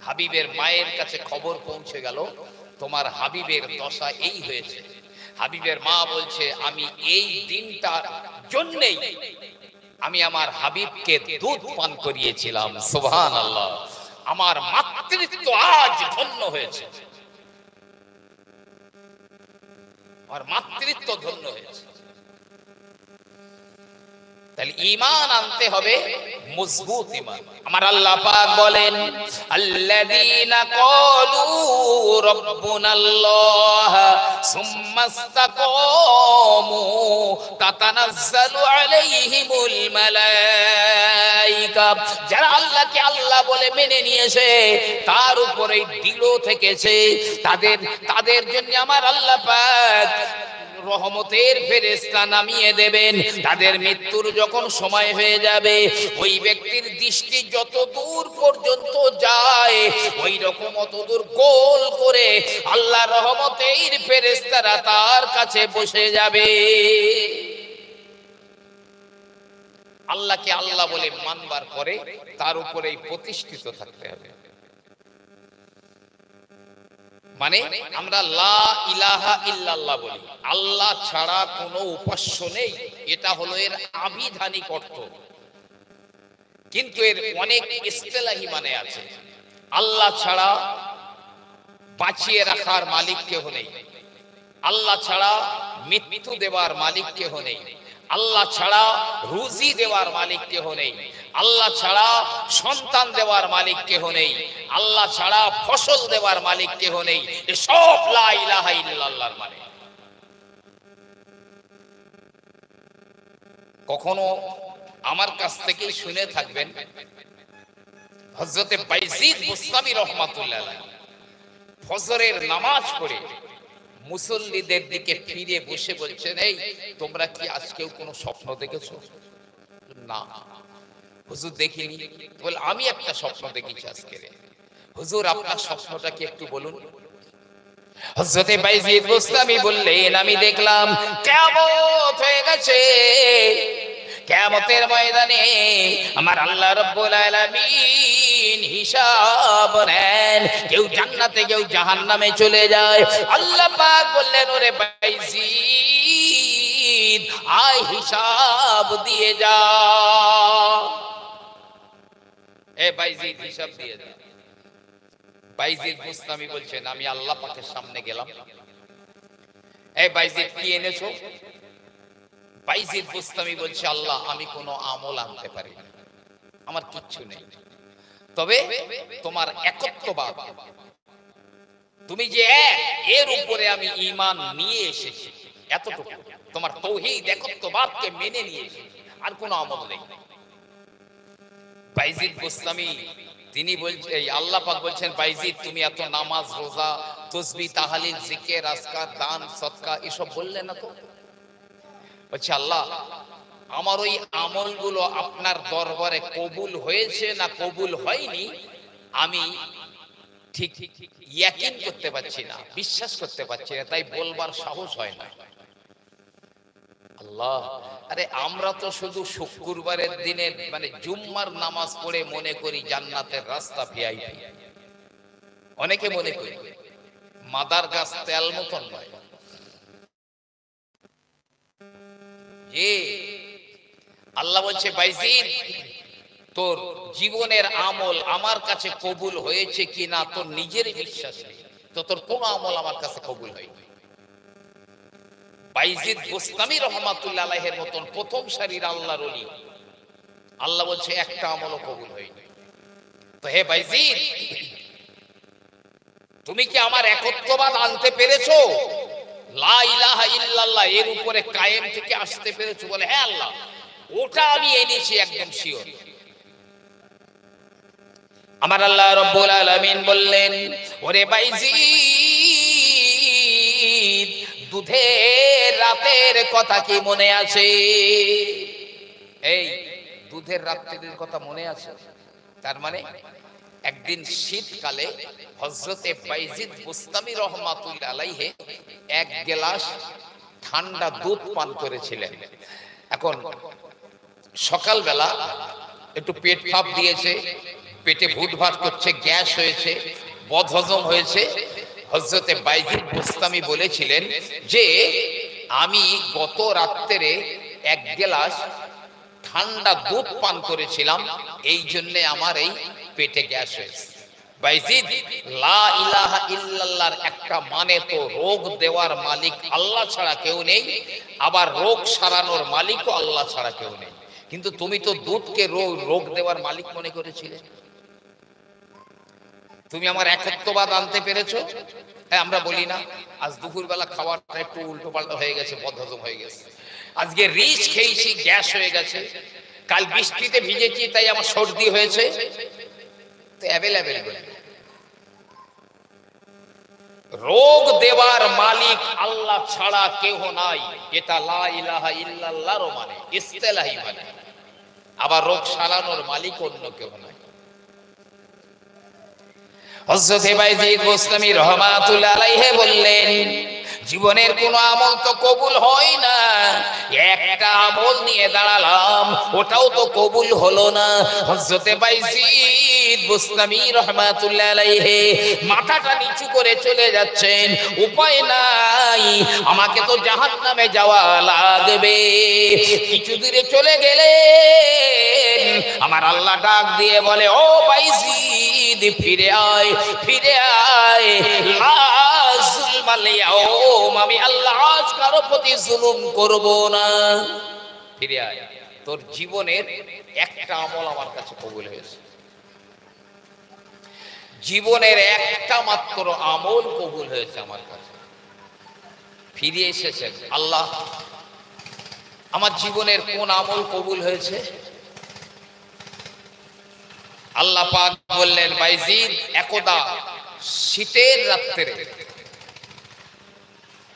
হাবিবের মায়ের কাছে খবর পৌঁছে গেল তোমার হাবিবের দশা এই হয়েছে। হাবিবের মা বলছে আমি এই দিনটার জন্যই আমি আমার হাবিবকে দুধ পান করিয়েছিলাম। সুবহানাল্লাহ, আমার মাতৃত্ব আজ ধন্য হয়েছে, আমার মাতৃত্ব ধন্য হয়েছে। তাহলে ঈমান আনতে হবে মজবুত ঈমান। আমার আল্লাহ পাক বলেন আল্লাযীনা ক্বালু রাব্বুনাল্লাহ সুম্মা ইসতাকামু তাতানাজ্জালু আলাইহিমুল মালায়েকা, যারা আল্লাহকে আল্লাহ বলে মেনে নিয়েছে, তার উপরে দৃঢ় থেকেছে, তাদের জন্য আমার আল্লাহ পাক রহমতের ফেরেশতা নামিয়ে দেবেন। তাদের মৃত্যুর যখন সময় হয়ে যাবে, ওই ব্যক্তির দৃষ্টি যত দূর পর্যন্ত যায়, ওই রকম অত দূর গোল করে আল্লাহ রহমতের ফেরেশতারা তার কাছে বসে যাবে। আল্লাহকে আল্লাহ বলে মানবার পরে তার উপরেই প্রতিষ্ঠিত থাকতে হবে। মানে আমরা লা ইলাহা ইল্লাল্লাহ বলি, আল্লাহ ছাড়া কোনো উপাস্য নেই, এটা হলো এর আবিধানিক অর্থ। কিন্তু এর অনেক ইস্তেলাহি মানে আছে। আল্লাহ ছাড়া বাঁচিয়ে রাখার মালিক কেহ নেই, আল্লাহ ছাড়া মৃত্যু দেওয়ার মালিক কেহ নেই, আল্লাহ ছাড়া রুজি দেওয়ার মালিক কেহ নেই, আল্লাহ ছাড়া সন্তান দেওয়ার মালিক কেহ নেই, আল্লাহ ছাড়া ফসল দেওয়ার মালিক কেহ নেই। সব লা ইলাহা ইল্লাল্লাহর মানে। কখনো আমার কাছ থেকেই শুনে থাকবেন, হযরতে বাইজিদ বুস্তামি রাহমাতুল্লাহ আলাইহি ফজরের নামাজ পড়ে মুসল্লিদের দিকে ফিরে বসে বলছেন, এই তোমরা কি আজকেও কোনো স্বপ্ন দেখেছো? না হুজুর দেখিনি। বলে আমি একটা স্বপ্ন দেখেছি আজকে। হুজুর আপনার স্বপ্নটা কি একটু বলুন। হযরতে বাইজিদ বুস্তামি বললেন, আমি দেখলাম কিয়ামত হয়ে গেছে, কিয়ামতের ময়দানে আমার আল্লাহ রাব্বুল আলামিন হিসাব নেন, কেউ জান্নাতে কেউ জাহান্নামে চলে যায়। আল্লাহ পাক বললেন, ওরে বাইজিদ আয় হিসাব দিয়ে যা। এ বাইজিদ হিসাব দিয়ে যা। বাইজিদ বুস্তামি বলছেন, আমি আল্লাহ পাকের সামনে গেলাম। এই বাইজিদ কি এনেছো? বাইজিদ বুস্তামি বলছে, আল্লাহ আমি কোনো আমল আনতে পারি না, আমার কিচ্ছু নেই, তবে তোমার একত্ববাদ, তুমি যে এক, এর উপরে আমি ঈমান নিয়ে এসেছি, এতটুকু। তোমার তাওহীদ একত্ববাদকে মেনে নিয়ে এসেছি, আর কোনো আমল নেই। বাইজিদ বুস্তামি তিনি বলছেন, এই আল্লাহ পাক বলছেন, বাইজিদ তুমি এত নামাজ রোজা তাসবিহ তাহলিল জিকির আজকার দান সদকা এসব বললে না তো? বলছে, আল্লাহ আমার ওই আমলগুলো আপনার দরবারে কবুল হয়েছে না কবুল হয়নি আমি ঠিক ইয়াকিন করতে পারছি না, বিশ্বাস করতে পারছি না, তাই বলবার সাহস হয় না। আল্লাহ, আরে আমরা তো শুধু শুক্রবারের দিনে মানে জুম্মার নামাজ পড়ে মনে করি জান্নাতের রাস্তা ভিআইপি। অনেকে মনে করি মাদার গাছ তেল মতন নয়। আল্লাহ বলছে, বাইজিদ তোর জীবনের আমল আমার কাছে কবুল হয়েছে কিনা তোর নিজেরই বিশ্বাস নেই, তো তোর কোন আমল আমার কাছে কবুল হয়নি। বাইজিদ বুস্তামি রাহমাতুল্লাহ আলাইহির মতন প্রথম সারির আল্লাহর ওলি, আল্লাহ বলছে একটা আমলও কবুল হয়নি। তো হে বাইজিদ, তুমি কি আমার একত্ববাদ আনতে পেরেছো? লা ইলাহা ইল্লাল্লাহ এর উপরে কায়েম থেকে আসতে পেরেছো? বলে, হ্যাঁ আল্লাহ ওটা আমি এনেছি, একদম শিওর। আমার আল্লাহ রাব্বুল আলামিন বললেন, ওরে বাইজিদ দুধের রাতের কথা কি মনে আছে? এই দুধের রাতের কথা মনে আছে? তার মানে একদিন শীতকালে হযরতে বাইজিদ বুস্তামি রাহমাতুল্লাহ আলাইহি এক গ্লাস ঠান্ডা দুধ পান করেছিলেন। এখন সকালবেলা একটু পেট ফাঁপ দিয়েছে, পেটে ভুটভাট করছে, গ্যাস হয়েছে, বদহজম হয়েছে। হযরতে বাইজিদ বুস্তামি বলেছিলেন যে আমি গত রাত্রে এক গ্লাস ঠান্ডা দুধ পান করেছিলাম, এই জন্য আমার এই পেটে গ্যাস হয়েছে। বাইজিদ, লা ইলাহা ইল্লাল্লাহর একটা মানে তো রোগ দেওয়ার মালিক আল্লাহ ছাড়া কেউ নেই, আবার রোগ সারানোর মালিকও আল্লাহ ছাড়া কেউ নেই, কিন্তু তুমি তো দুধকে রোগ দেওয়ার মালিক মনে করেছিলে। তুমি আমার একত্ববাদ আনতে পেরেছো? হ্যাঁ, আমরা বলি না আজ দুপুরবেলা খাওয়াটা একটু উল্টো পাল্টা হয়ে গেছে, বদহজম হয়ে গেছে, আজকে রিচ খেয়েছি গ্যাস হয়ে গেছে, কাল বৃষ্টিতে ভিজেছি তাই আমার সর্দি হয়েছে। তো অ্যাভেলেবেল বলি, রোগ দেওয়ার মালিক আল্লাহ ছাড়া কেউ নাই, এটা লা ইলাহা ইল্লাল্লাহর মানে, ইস্তেলাহি মানে। আবার রোগ সারানোর মালিক অন্য কেউ নাই। হযরত বাইজিদ বুস্তামি রাহমাতুল্লাহ আলাইহি বললেন, জীবনের কোন আমল তো কবুল হয় না, একটা আমল নিয়ে দাঁড়ালাম, ওটাও তো কবুল হলো না। হযরত বাইজিদ বুস্তামি রাহমাতুল্লাহ আলাইহি মাথাটা নিচু করে চলে যাচ্ছেন, উপায় নাই, আমাকে তো জাহান্নামে যাওয়া লাগবে। কিছু দূরে চলে গেলেন, আমার আল্লাহ ডাক দিয়ে বলে, ও বাইজিদ ফিরে আয়, ফিরে আয়, আমি আল্লাহ আজ কারো প্রতি জুলুম করব না, ফিরে আয়। তোর জীবনের একটা আমল আমার কাছে কবুল হয়েছে, জীবনের একটা মাত্র আমল কবুল হয়েছে আমার কাছে। ফিরে এসেছেন, আল্লাহ আমার জীবনের কোন আমল কবুল হয়েছে? আল্লাহ পাক বললেন, বাইজিদ একদা শীতের রাত্রে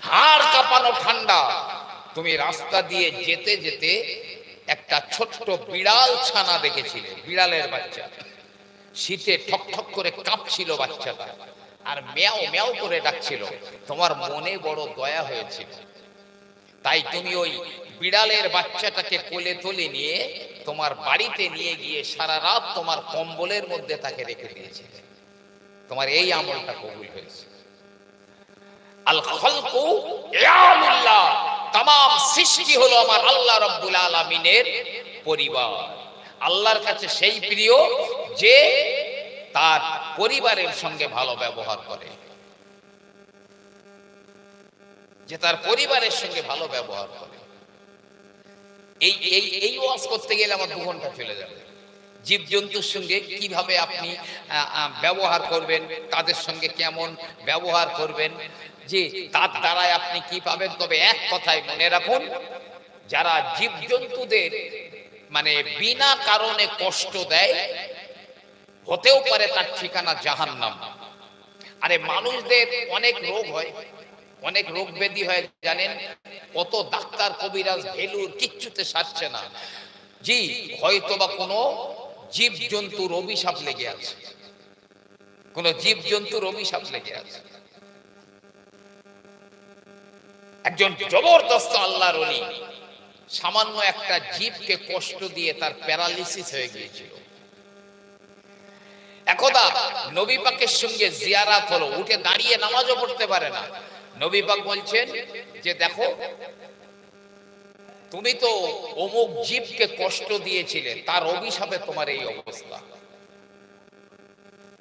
হাড় কাঁপানো ঠান্ডা, তুমি রাস্তা দিয়ে যেতে যেতে একটা ছোট্ট বিড়াল ছানা দেখেছিলে, বিড়ালের বাচ্চা, শীতে ঠক ঠক করে কাঁপছিল বাচ্চাটা, আর ম্যাও ম্যাও করে ডাকছিল। তোমার মনে বড় দয়া হয়েছিল, তাই তুমি ওই বিড়ালের বাচ্চাটাকে কোলে তুলে নিয়ে তোমার বাড়িতে নিয়ে গিয়ে সারা রাত তোমার কম্বলের মধ্যে তাকে রেখে দিয়েছিলে। তোমার এই আমলটা কবুল হয়েছে। আল খালকু ইয়ামুল্লাহ, तमाम সৃষ্টি হলো আমার আল্লাহ রাব্বুল আলামিনের পরিবার। আল্লাহর কাছে সেই প্রিয় যে তার পরিবারের সঙ্গে ভালো ব্যবহার করে, যে তার পরিবারের সঙ্গে ভালো ব্যবহার করে। এই ওয়াজ করতে গেলে আমার 2 ঘন্টা চলে যাবে। জীবজন্তুর সঙ্গে কিভাবে আপনি ব্যবহার করবেন, তাদের সঙ্গে কেমন ব্যবহার করবেন, যে তার দ্বারাই আপনি কি পাবেন। তবে এক কথাই মনে রাখুন, যারা জীবজন্তুদের মানে বিনা কারণে কষ্ট দেয়, হতেও পারে তার ঠিকানা জাহান্নাম। আরে মানুষদের অনেক রোগ হয়, অনেক রোগ ব্যাধি হয়, জানেন? কত ডাক্তার কবিরাজ ভেলুর কিচ্ছুতে সারছে না। জি, হয়তোবা কোনো জীবজন্তুর অভিশাপ লেগে আছে, কোন জীবজন্তুর অভিশাপ লেগে আছে। একজন জবরদস্ত আল্লাহর ওলি সামান্য একটা জীবকে কষ্ট দিয়ে তার প্যারালিসিস হয়ে গিয়েছিল। একদা নবী পাকের সঙ্গে জিয়ারাত হলো, উঠে দাঁড়িয়ে নামাজও পড়তে পারে না। নবী পাক বলছেন যে দেখো, তুমি তো অমুক জীবকে কষ্ট দিয়েছিলে, তার অভিশাপে তোমার এই অবস্থা।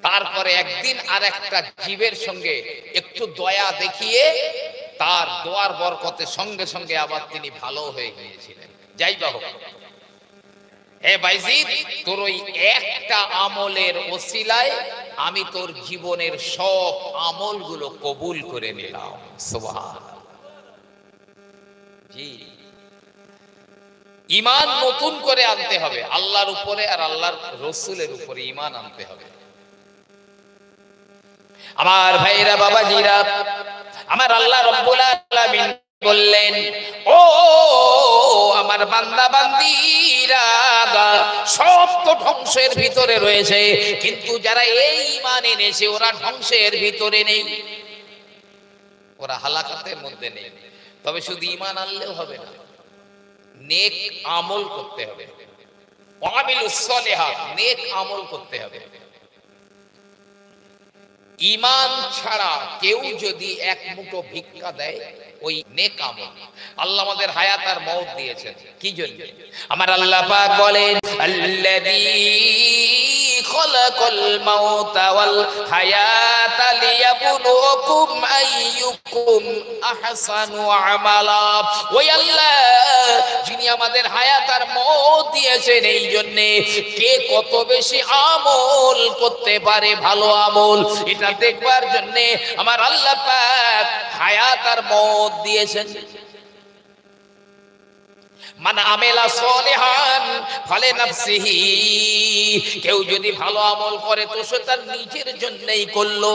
তারপরে একদিন আর একটা জীবের সঙ্গে একটু দয়া দেখিয়ে তার দোয়ার বরকতে সঙ্গে সঙ্গে আবার তিনি ভালো হয়ে গিয়েছিলেন। যাই বা হোক, হে বাইজিদ, তোর ওই একটা আমলের ওসিলায় আমি তোর জীবনের সব আমলগুলো কবুল করে নিলাম। সুবহানাল্লাহ। জি, ঈমান নতুন করে আনতে হবে, আল্লাহর উপরে আর আল্লাহর রাসূলের উপরে ঈমান আনতে হবে। আমার ভাইরা, বাবাজিরা, আমার আল্লাহ রাব্বুল আলামিন বললেন, ও আমার বান্দা বান্দীরা, সব তো ধ্বংসের ভিতরে রয়েছে, কিন্তু যারা এই ঈমান এনেছে ওরা ধ্বংসের ভিতরে নেই, ওরা হালাকাতের মধ্যে নেই। তবে শুধু ঈমান আনলেও হবে না, নেক আমল করতে হবে। ওয়ামিলুস সলিহাত, নেক আমল করতে হবে। ঈমান ছাড়া কেউ যদি এক মুঠো ভিক্ষা দেয়, ওই নেক আমল। আল্লাহ আমাদের হায়াত আর মওত দিয়েছেন কি জন্য? আমার আল্লাহ পাক বলেন, আল্লাযী খালাকাল মাউতা ওয়াল হায়াতা লিয়াবলুকুম আইয়ুকুম আহসানু আমালা। ওই আল্লাহ যিনি আমাদের হায়াত আর মওত দিয়েছেন, এই জন্য কে কত বেশি আমল করতে পারে, ভালো আমল, এটা দেখবার জন্য আমার আল্লাহ পাক হায়াত আর মওত দিয়েছেন। মান আমেলা সলিহান ফালিনাফসিহি, কেউ যদি ভালো আমল করে তো সে তার নিজের জন্যই করলো।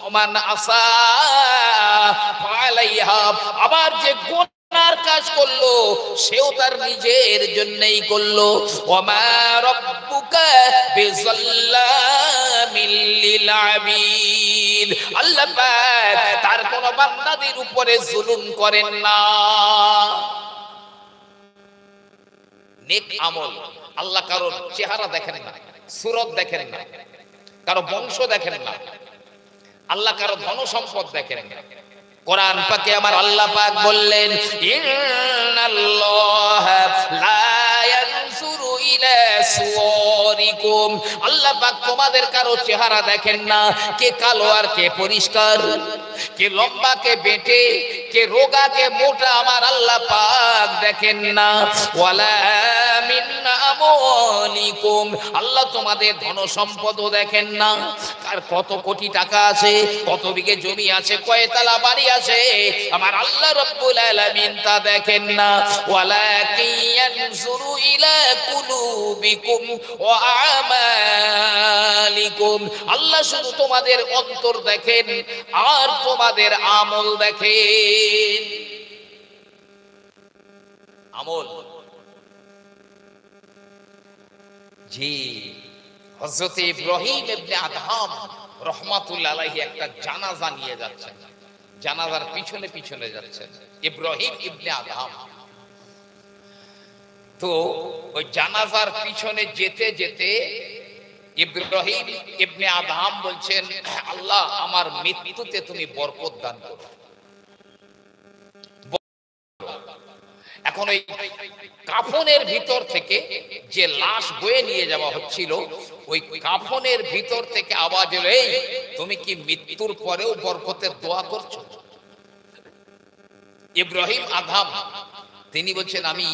ওমান আসা ফালাইহা, আবার যে গুনার কাজ করলো সেও তার নিজের জন্যই করলো। ওমা রাব্বুকা বিযাল্লামিল লিল আবিদ, আল্লাহ পাক তার কোন বান্দাদের উপরে জুলুম করেন না। নেক আমল, আল্লাহ কারোর চেহারা দেখেন না, সুরত দেখেন না, কারো বংশ দেখেন না, আল্লাহ কারো ধন সম্পদ দেখেন না। কোরআন পাকে আমার আল্লাহ পাক বললেন, ইন্নাল্লাহা লা ইয়ানজুরু ইলা সুওয়ারিকুম, আল্লাহ পাক তোমাদের কারো চেহারা দেখেন না, কে কালো আর কে পরিষ্কার, কে লম্বা কে বেটে, কে রোগা কে মোটা, আমার আল্লাহ পাক দেখেন না। ওয়ালা মিন আমওয়ালিকুম, আল্লাহ তোমাদের ধন সম্পদও দেখেন না, কার কত কোটি টাকা আছে, কত বিঘে জমি আছে, কয়তলা বাড়ি আছে, আমার আল্লাহ রাব্বুল আলামিন তা দেখেন না। ওয়ালাকিন ইয়ানজুরু ইলা কুলুবিকুম ওয়া আমালিকুম, আল্লাহ শুধু তোমাদের অন্তর দেখেন আর তোমাদের আমল দেখেন। আমল, জি হযরত ইব্রাহিম ইবনে আদহাম রাহমাতুল্লাহ আলাইহি একটা জানাজা নিয়ে যাচ্ছেন, জানাজার পিছনে পিছনে যাচ্ছেন ইব্রাহিম ইবনে আদহাম। তো ওই জানাজার পিছনে যেতে যেতে ইব্রাহিম ইবনে আদহাম বলছেন, আল্লাহ আমার মৃত্যুতে তুমি বরকত দান করো। এখন ওই কাফনের ভিতর থেকে যে লাশ বয়ে নিয়ে যাওয়া হচ্ছিল, ওই কাফনের ভিতর থেকে আওয়াজ এলো, এই তুমি কি মৃত্যুর পরেও বরকতের দোয়া করছো? ইব্রাহিম আদহাম তিনি বলছেন, আমি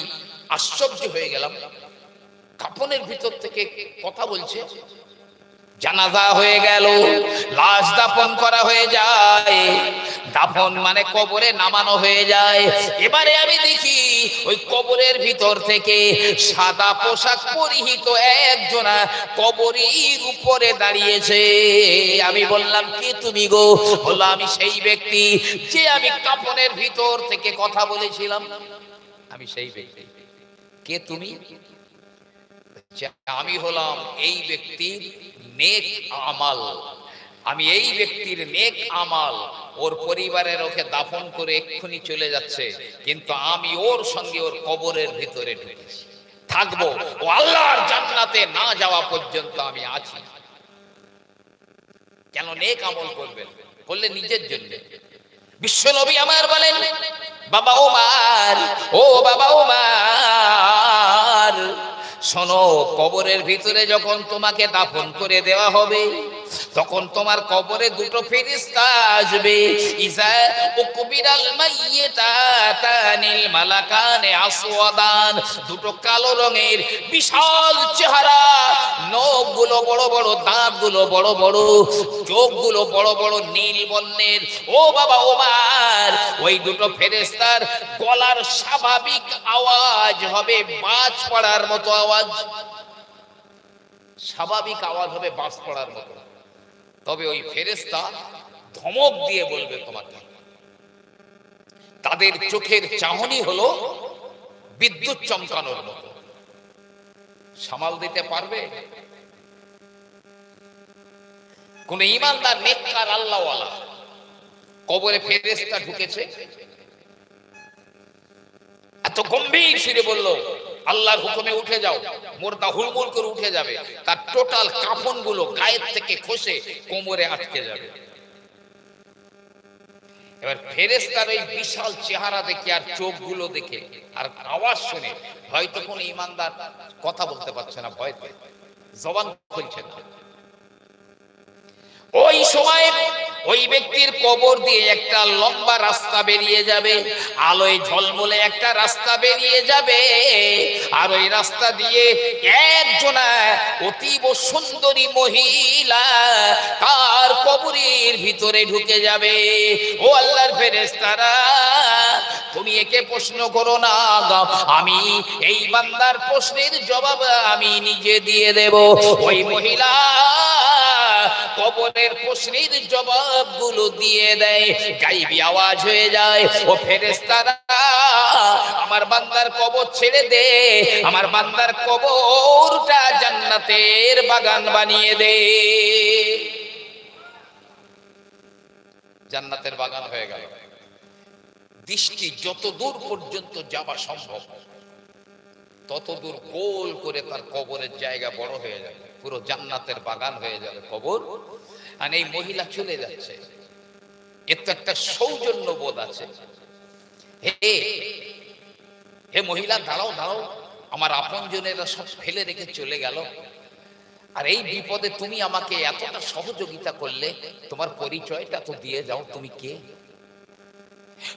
আশ্চর্য হয়ে গেলাম, কাফনের ভিতর থেকে কথা বলছে। জানাজা হয়ে গেল, লাশ দাফন করা হয়ে যায়, দাফন মানে কবরে নামানো হয়ে যায়। এবারে আমি দেখি ওই কবরের ভিতর থেকে সাদা পোশাক পরিহিত একজনা কবরের উপরে দাঁড়িয়েছে। আমি বললাম, কে তুমি গো? বলল, আমি সেই ব্যক্তি যে আমি কাফনের ভিতর থেকে কথা বলেছিলাম, আমি সেই ব্যক্তি। কে তুমি? আমি হলাম এই ব্যক্তির নেক আমাল, আমি এই ব্যক্তির নেক আমাল, ওর পরিবারের ওকে দাফন করে এক্ষুনি চলে যাচ্ছে, কিন্তু আমি ওর সঙ্গে ওর কবরের ভিতরে ঢুকেছি, থাকবো, ও আল্লাহর জান্নাতে না যাওয়া পর্যন্ত আমি আছি। কেন নেক আমল করবেন? বললে নিজের জন্য। বিশ্বনবী আমার বলেন, বাবা ওমর, ও বাবা ওমর, শোনো, কবরের ভিতরে যখন তোমাকে দাফন করে দেওয়া হবে, তখন তোমার কবরে দুটো ফেরেশতা আসবে। ইজা উকবিরাল মাইয়িতাতানিল মালাকানে আসওয়াদান, দুটো কালো রঙের বিশাল চেহারা, নখগুলো বড় বড়, দাঁতগুলো বড় বড়, চোখগুলো বড় বড় নীল বর্ণের। ও বাবা ওমর, ওই দুটো ফেরেশতার গলার স্বাভাবিক আওয়াজ হবে বাজ পড়ার মতো আওয়াজ, স্বাভাবিক আওয়াজ হবে বাজ পড়ার মতো। তবে ওই ফেরেশতা ধমক দিয়ে বলবে তোমাকে। তাদের চোখের চাহনি হলো বিদ্যুৎ চমকানোর মতো। সামাল দিতে পারবে? কোন ঈমানদার নেককার আল্লাহওয়ালা কবরে ফেরেশতা ঢুকেছে, এত গম্ভীর সুরে বলল, আল্লাহর হুকুমে উঠে যাও, মুর্দা হুলমুল করে উঠে যাবে, তার টোটাল কাফনগুলো গায়ের থেকে খসে কোমরে আটকে যাবে। এবার ফেরেশতার ওই বিশাল চেহারা দেখে আর চোখগুলো দেখে আর আওয়াজ শুনে হয়তো কোন ঈমানদার কথা বলতে পারছে না, ভয়তে জবান খুলছে না। ওই সময় ওই ব্যক্তির কবর দিয়ে একটা লম্বা রাস্তা বেরিয়ে যাবে, আলোয় ঝলমলে একটা রাস্তা বেরিয়ে যাবে, আর ওই রাস্তা দিয়ে একজনা অতীব সুন্দরী মহিলা তার কবরের ভিতরে ঢুকে যাবে। ও আল্লাহর ফেরেশতারা, তুমি একে প্রশ্ন করো না, আমি এই বান্দার প্রশ্নের জবাব আমি নিজে দিয়ে দেব। ওই মহিলা কবরের প্রশ্নের জবাবগুলো দিয়ে দেয়, গায়েবী আওয়াজ হয়ে যায়, ও ফেরেশতারা আমার বান্দার কবর ছেড়ে দে, আমার বান্দার কবরটা জান্নাতের বাগান বানিয়ে দে। জান্নাতের বাগান হয়ে গেল। দৃষ্টি যত দূর পর্যন্ত যাওয়া সম্ভব তত দূর গোল করে তার কবরের জায়গা বড় হয়ে যাবে, পুরো জান্নাতের বাগান হয়ে যাবে কবর। আর এই মহিলা চলে যাচ্ছে, এর তো একটা সৌজন্য বোধ আছে। হে হে মহিলা, দাঁড়াও দাঁড়াও, আমার আপনজনেরা সব ফেলে রেখে চলে গেল, আর এই বিপদে তুমি আমাকে এতটা সহযোগিতা করলে, তোমার পরিচয়টা তো দিয়ে যাও, তুমি কে?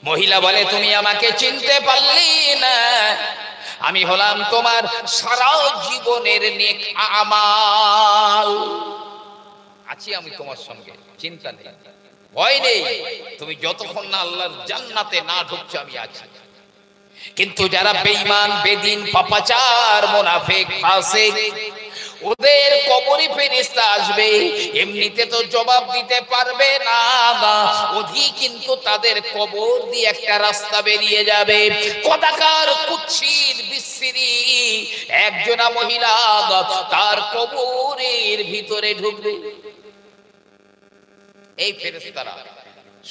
মহিলা বলে, তুমি আমাকে চিনতে পারলি না, আমি হলাম তোমার সারা জীবনের নেক আমাল, আছি আমি তোমার সঙ্গে, চিন্তা নেই, ভয় নেই, তুমি যতক্ষণ না আল্লাহর জান্নাতে না ঢুকছো আমি আছি। কিন্তু যারা বেঈমান, বেদিন, পাপাচার, মুনাফিক, ফাসিক, ওদের কবরে ফেরেশতা আসবে, এমনিতে তো জবাব দিতে পারবে না, ওদি কিন্তু তাদের কবর দিয়ে একটা রাস্তা বেরিয়ে যাবে, কদাকার কুৎসিত বিশ্রী একজনা মহিলা তার কবরের ভিতরে ঢুকবে। এই ফেরেশতারা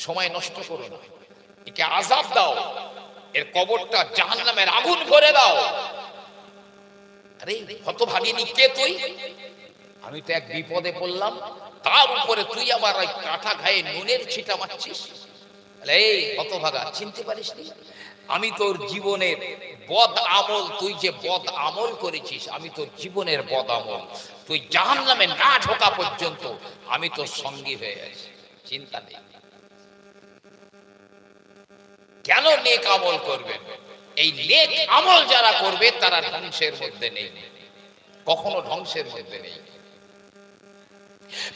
সময় নষ্ট করো না, একে আযাব দাও, এর কবরটা জাহান্নামের আগুন ভরে দাও। আরে হতভাগিনী, কে তুই? আমি তো এক বিপদে পড়লাম, তার উপরে তুই আমার ওই কাঁটা ঘায়ে নুনের ছিটা মারছিস। এই হতভাগা, চিনতে পারিস নি আমি তোর জীবনের বদ আমল, তুই যে বদ আমল করেছিস আমি তোর জীবনের বদ আমল, তুই জাহান্নামে না ঢোকা পর্যন্ত আমি তোর সঙ্গী হয়ে আছি, চিন্তা নেই। কেন নেক আমল করবেন? এই নেক আমল যারা করবে তারা ধ্বংসের মধ্যে নেই, কখনো ধ্বংসের মধ্যে নেই।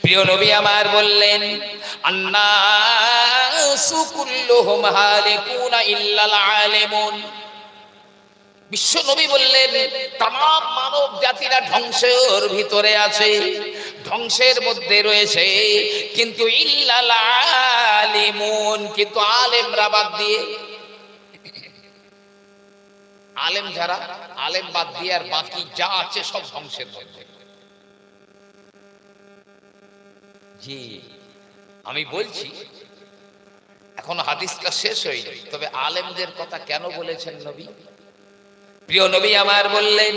প্রিয় নবী আমার বললেন, আন্নাসু কুল্লুহুম হালিকুনা ইল্লাল আলিমুন। বিশ্ব নবী বললেন, तमाम মানব জাতিরা ধ্বংসের ভিতরে আছে, ধ্বংসের মধ্যে রয়েছে, কিন্তু ইল্লাল আলিমুন, কিন্তু আলেমরা বাদ দিয়ে, আলেম যারা, আলেম বাদ দিয়ে আর বাকি যা আছে সব ধ্বংসের মধ্যে। জি আমি বলছি, এখন হাদিসটা শেষ হয়নি, তবে আলেমদের কথা কেন বলেছেন নবী? প্রিয় নবী আমার বললেন,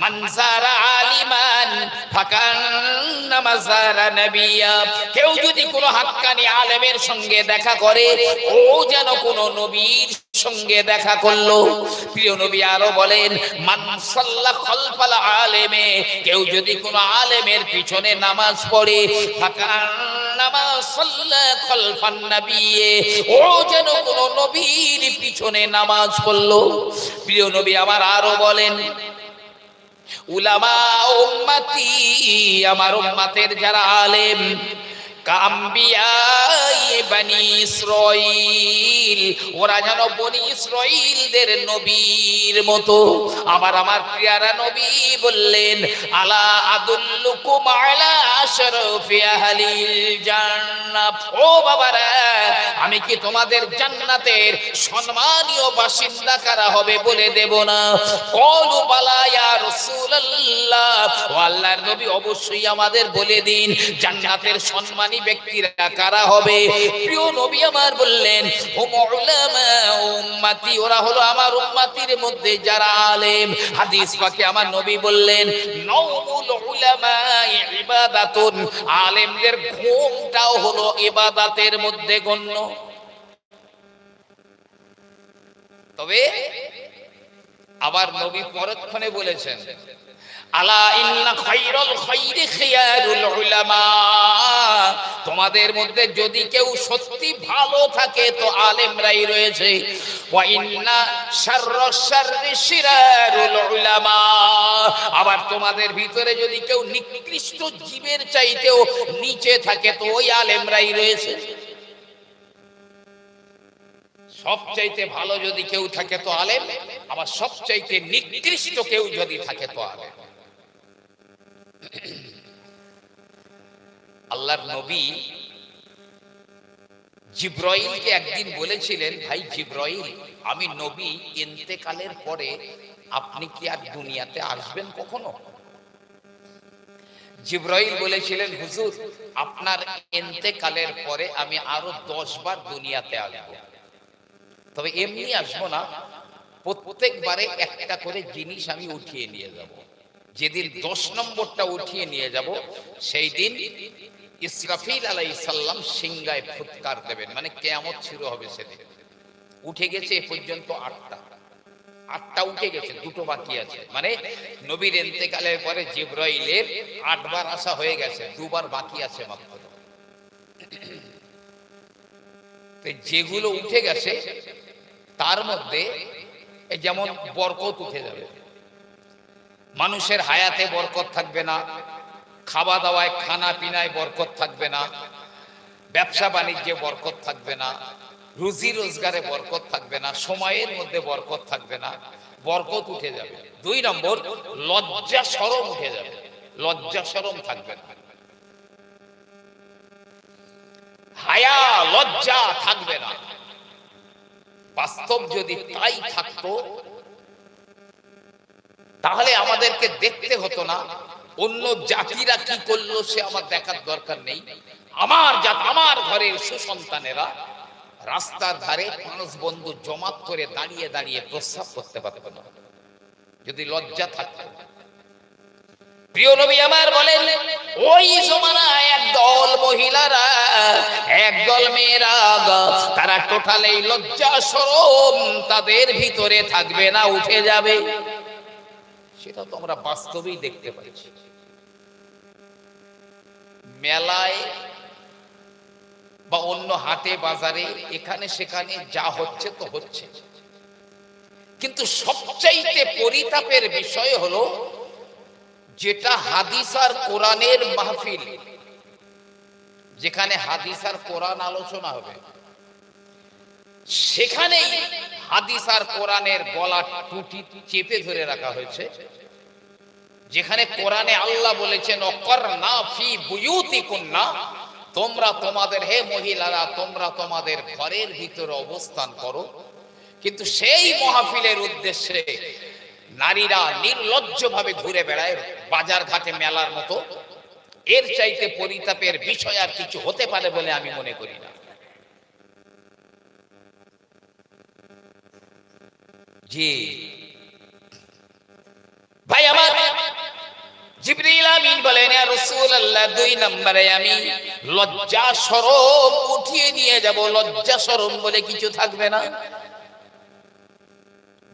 মান যারা আলিমান ফাকান্নামা যারা নবিয়্যা, কেউ যদি কোনো হাক্কানি আলেমের সঙ্গে দেখা করে ও যেন কোনো নবীর সঙ্গে দেখা করলো। প্রিয় নবী আরো বলেন, মান সাল্লা খালফাল আলেমে, কেউ যদি কোনো আলেমের পিছনে নামাজ পড়ে ফাকান্নামা সাল্লা খালফান নবিয়্যে, ও যেন কোনো নবীর পিছনে নামাজ পড়লো। প্রিয় নবী আমার আরো বলেন, উলামা উম্মতি, আমার উম্মতের যারা আলেম, কাম্বিয়াই বনি ইসরাইল, ওরা যেন বনি ইসরাইলদের নবীর মতো। আমার প্রিয়ারা নবী বললেন, আলা আদুল্লুকুম আলা আশরাফি আহলিল জান্নাহ, ও বাবারা আমি কি তোমাদের জান্নাতের সম্মানীয় বাসিন্দা কারা হবে বলে দেব না? ক্বালু বালা ইয়া রাসূলুল্লাহ, ও আল্লাহর নবী অবশ্যই আমাদের বলে দিন জান্নাতের সম্মানী ব্যক্তিরা কারা হবে। প্রিয় নবী আমার বললেন, হুম উলামা উম্মতি, ওরা হলো আমার উম্মতির মধ্যে যারা আলেম। হাদিস পাকে আমার নবী বললেন, নাউমুল উলামা ইবাদাতুন, আলেমদের ঘুমটাও হলো ইবাদতের মধ্যে গণ্য। তবে আবার নবী পরক্ষণে বলেছেন, আলা ইন্না খায়রুল খায়রি খিয়ারুল উলামা, তোমাদের মধ্যে যদি কেউ সত্যি ভালো থাকে তো আলেমরাই রয়েছে। ওয়া ইন্না শাররাশ শাররি শিরারুল উলামা, আবার তোমাদের ভিতরে যদি কেউ নিকৃষ্ট জীবের চাইতেও নিচে থাকে তো ওই আলেমরাই রয়েছে। সবচাইতে ভালো যদি কেউ থাকে তো আলেম, আবার সবচাইতে নিকৃষ্ট কেউ যদি থাকে তো আলেম। আল্লাহর নবী জিব্রাইলকে একদিন বলেছিলেন, ভাই জিব্রাইল, আমি নবী ইন্তেকালের পরে আপনি কি আর দুনিয়াতে আসবেন কখনো? জিব্রাইল বলেছিলেন, হুজুর, আপনার ইন্তেকালের পরে আমি আরো 10 বার দুনিয়াতে আসবো, তবে এমনি আসবো না, প্রত্যেকবারে একটা করে জিনিস আমি উঠিয়ে নিয়ে যাব। যেদিন 10 নম্বরটা উঠিয়ে নিয়ে যাব, সেই দিন ইসরাফিল আলাইহিস সালাম সিংহায় ফুৎকার দেবেন, মানে কিয়ামত শুরু হবে সেদিন। উঠে গেছে এ পর্যন্ত 8টা উঠে গেছে, 2টো বাকি আছে। মানে নবীর ইন্তেকালের পরে জিব্রাইলের 8 বার আসা হয়ে গেছে, 2 বার বাকি আছে মাত্র। যেগুলো উঠে গেছে তার মধ্যে যেমন বরকত উঠে যাবে, মানুষের হায়াতে বরকত থাকবে না, খাওয়া দাওয়ায় খানা পিনায় বরকত থাকবে না, ব্যবসা বাণিজ্যে বরকত থাকবে না, রুজি রোজগারে বরকত থাকবে না, সময়ের মধ্যে বরকত থাকবে না, বরকত উঠে যাবে। 2 নম্বর, লজ্জা শরম উঠে যাবে, লজ্জা শরম থাকবে না, হায়া লজ্জা থাকবে না। বাস্তব যদি তাই থাকতো তাহলে আমাদেরকে দেখতে হতো না অন্য জাতিরা কি করলো, সে আমার দেখার দরকার নেই। আমার জাত, আমার ঘরের সুসন্তানেরা রাস্তার ধারে 5 বন্ধু জমাত করে দাঁড়িয়ে দাঁড়িয়ে প্রস্রাব করতে পারত না, যদি লজ্জা থাকতো। প্রিয় নবী আমার বলেন, ওই জমানায় একদল মহিলারা, একদল মেয়েরা, তারা টোটালি লজ্জা শরম তাদের ভিতরে থাকবে না, উঠে যাবে। সেটা তো আমরা বাস্তবেই দেখতে পাচ্ছি। মেলায় বা অন্য হাটে বাজারে এখানে সেখানে যা হচ্ছে তো হচ্ছে, কিন্তু সবচাইতে পরিতাপের বিষয় হলো যেটা হাদিস আর কোরআনের মাহফিল, যেখানে হাদিস আর কোরআন আলোচনা হবে, সেখানেই হাদিস আর কোরআনের গলা টুটি চেপে ধরে রাখা হয়েছে। যেখানে কোরআনে আল্লাহ বলেছেন, ওয়াকরনা ফি বুয়ুতিকুন্না, তোমরা তোমাদের, হে মহিলারা, তোমরা তোমাদের ঘরের ভিতরে অবস্থান করো, কিন্তু সেই মাহফিলের উদ্দেশ্যে নারীরা নির্লজ্জভাবে ঘুরে বেড়ায় বাজার ঘাটে মেলার মতো। এর চাইতে পরিতাপের বিষয় আর কিছু হতে পারে বলে আমি মনে করি না। জি ভাই আমার, জিবরিল আমিন বলেন, ইয়া রাসূলুল্লাহ, 2 নম্বরে আমি লজ্জা শরম উঠিয়ে নিয়ে যাব। লজ্জা শরম বলে কিছু থাকবে না।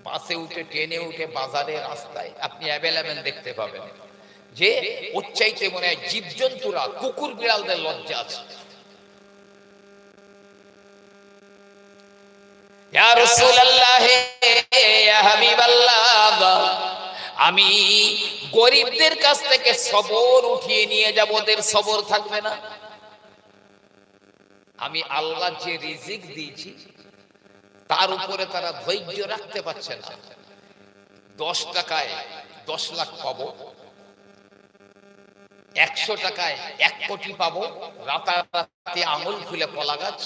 বাসে উঠে, ট্রেনে উঠে, বাজারে, রাস্তায় আপনি অ্যাভেলেবেল দেখতে পাবেন যে ওর চাইতে মনে হয় জীবজন্তুরা, কুকুর বিড়ালদের লজ্জা আছে। ইয়া রাসূলুল্লাহ, ইয়া হাবিবাল্লাহ, আমি গরিবদের কাছ থেকে সবর উঠিয়ে নিয়ে যাব, ওদের সবর থাকবে না। আমি আল্লাহ যে রিজিক দিয়েছি তার উপরে তারা ধৈর্য রাখতে পারছে না। 10 টাকায় 10 লাখ পাবো, 100 টাকায় 1 কোটি পাবো, রাতারাতি আঙুল খুলে কলা গাছ,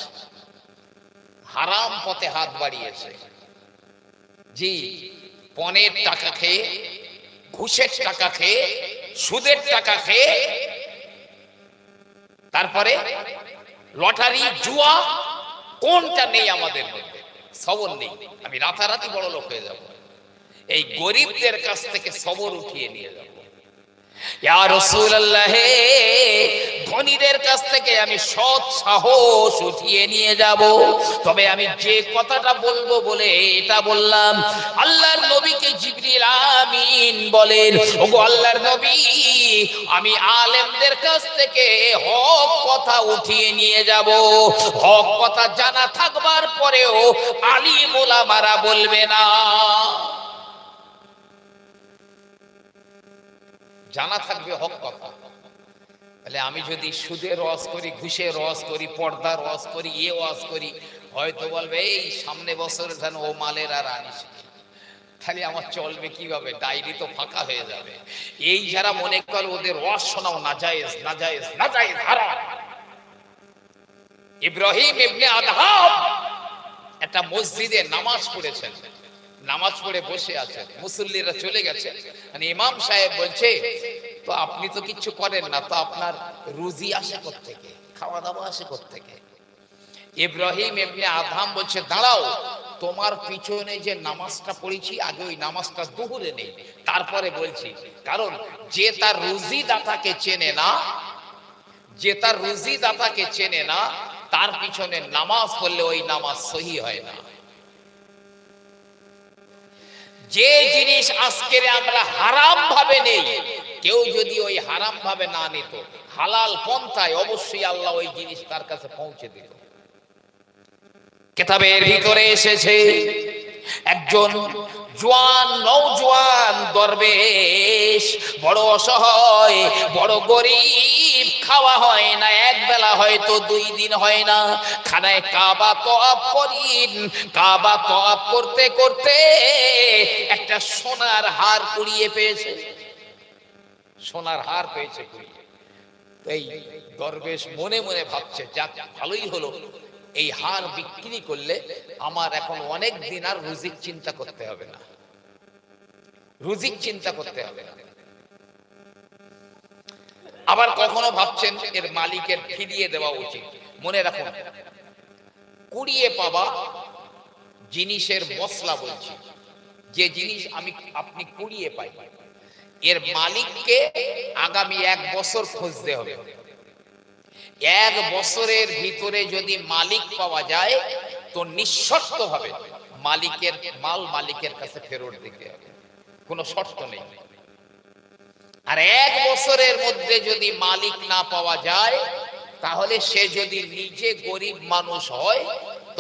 হারাম পথে হাত বাড়িয়েছে। জি, পণের টাকা খেয়ে, ঘুষের টাকা খেয়ে, সুদের টাকা খেয়ে, তারপরে লটারি, জুয়া, কোনটা নেই আমাদের মধ্যে? সবর নেই। আমি রাতারাতি বড় লোক হয়ে যাব, এই গরিবদের কাছ থেকে সবর উঠিয়ে নিয়ে যাব। ইয়া রাসূলুল্লাহ, ধনীদের কাছ থেকে আমি সৎ সাহস উঠিয়ে নিয়ে যাব। তবে আমি যে কথাটা বলবো বলে এটা বললাম, আল্লাহর নবীকে জিবরিল আমিন বলেন, ওগো আল্লাহর নবী, আমি আলেমদের কাছ থেকে হক কথা উঠিয়ে নিয়ে যাব। হক কথা জানা থাকবার পরেও আলিম ওলামারা বলবে না। জানা থাকবে হক কথা। তাহলে আমি যদি সুদের ওয়াজ করি, ঘুষের ওয়াজ করি, পর্দার ওয়াজ করি, ওয়াজ করি, হয়তো বলবে এই সামনে বছর যেন ও মালের আর আনিস, খালি আমার চলবে কিভাবে, ডায়েরি তো ফাঁকা হয়ে যাবে। এই যারা মনে করে ওদের ওয়াজ শোনাও নাজায়েজ নাজায়েজ নাজায়েজ হারাম। ইব্রাহিম ইবনে আদহাম একটা মসজিদে নামাজ পড়েছেন, নামাজ পড়ে বসে আছেন, মুসল্লিরা চলে গেছে, মানে ইমাম সাহেব বলছে তো আপনি তো কিচ্ছু করেন না, তো আপনার রুজি আসে কোত্থেকে, খাওয়া দাওয়া আসে কোত্থেকে? ইব্রাহিম ইবনে আদহাম বলছে দাঁড়াও, তোমার পিছনে যে নামাজটা পড়েছি আগে ওই নামাজটা দুহুরে নেই, তারপরে বলছি। কারণ যে তার রুজি দাতাকে চেনে না, যে তার রুজি দাতাকে চেনে না, তার পিছনে নামাজ পড়লে ওই নামাজ সহি হয় না। যে জিনিস আজকে আমরা হারাম ভাবে নেই, কেউ যদি ওই হারাম ভাবে না নিত, হালাল পন্থায় অবশ্যই আল্লাহ ওই জিনিস তার কাছে পৌঁছে দিত। কিতাবের ভিতরে এসেছে একজন জওয়ান নওজোয়ান দরবেশ, বড় অসহায়, বড় গরিব, খাওয়া হয় না এক বেলা, হয়তো 2 দিন হয় না, খানায় কাবা তওয়াফ করেন। কাবা তওয়াফ করতে করতে একটা সোনার হার কুড়িয়ে পেয়েছে, সোনার হার পেয়েছে কুড়িয়ে। এই দরবেশ মনে মনে ভাবছে যাক ভালোই হলো, এই হার বিক্রি করলে আমার এখন অনেক দিন আর রুজিক চিন্তা করতে হবে না, রুজিক চিন্তা করতে হবে না। আবার কখনো ভাবছেন এর মালিকের ফিরিয়ে দেওয়া উচিত। মনে রাখুন, কুড়িয়ে পাওয়া জিনিসের মসলা বলছি, যে জিনিস আপনি কুড়িয়ে পাই, এর মালিককে আগামী 1 বছর খুঁজতে হবে। 1 বছরের ভিতরে যদি মালিক পাওয়া যায় তো নিঃশর্ত ভাবে মালিকের মাল মালিকের কাছে ফেরত দিতে হবে, কোনো শর্ত নেই। আর 1 বছরের মধ্যে যদি মালিক না পাওয়া যায়, তাহলে সে যদি নিজে গরিব মানুষ হয়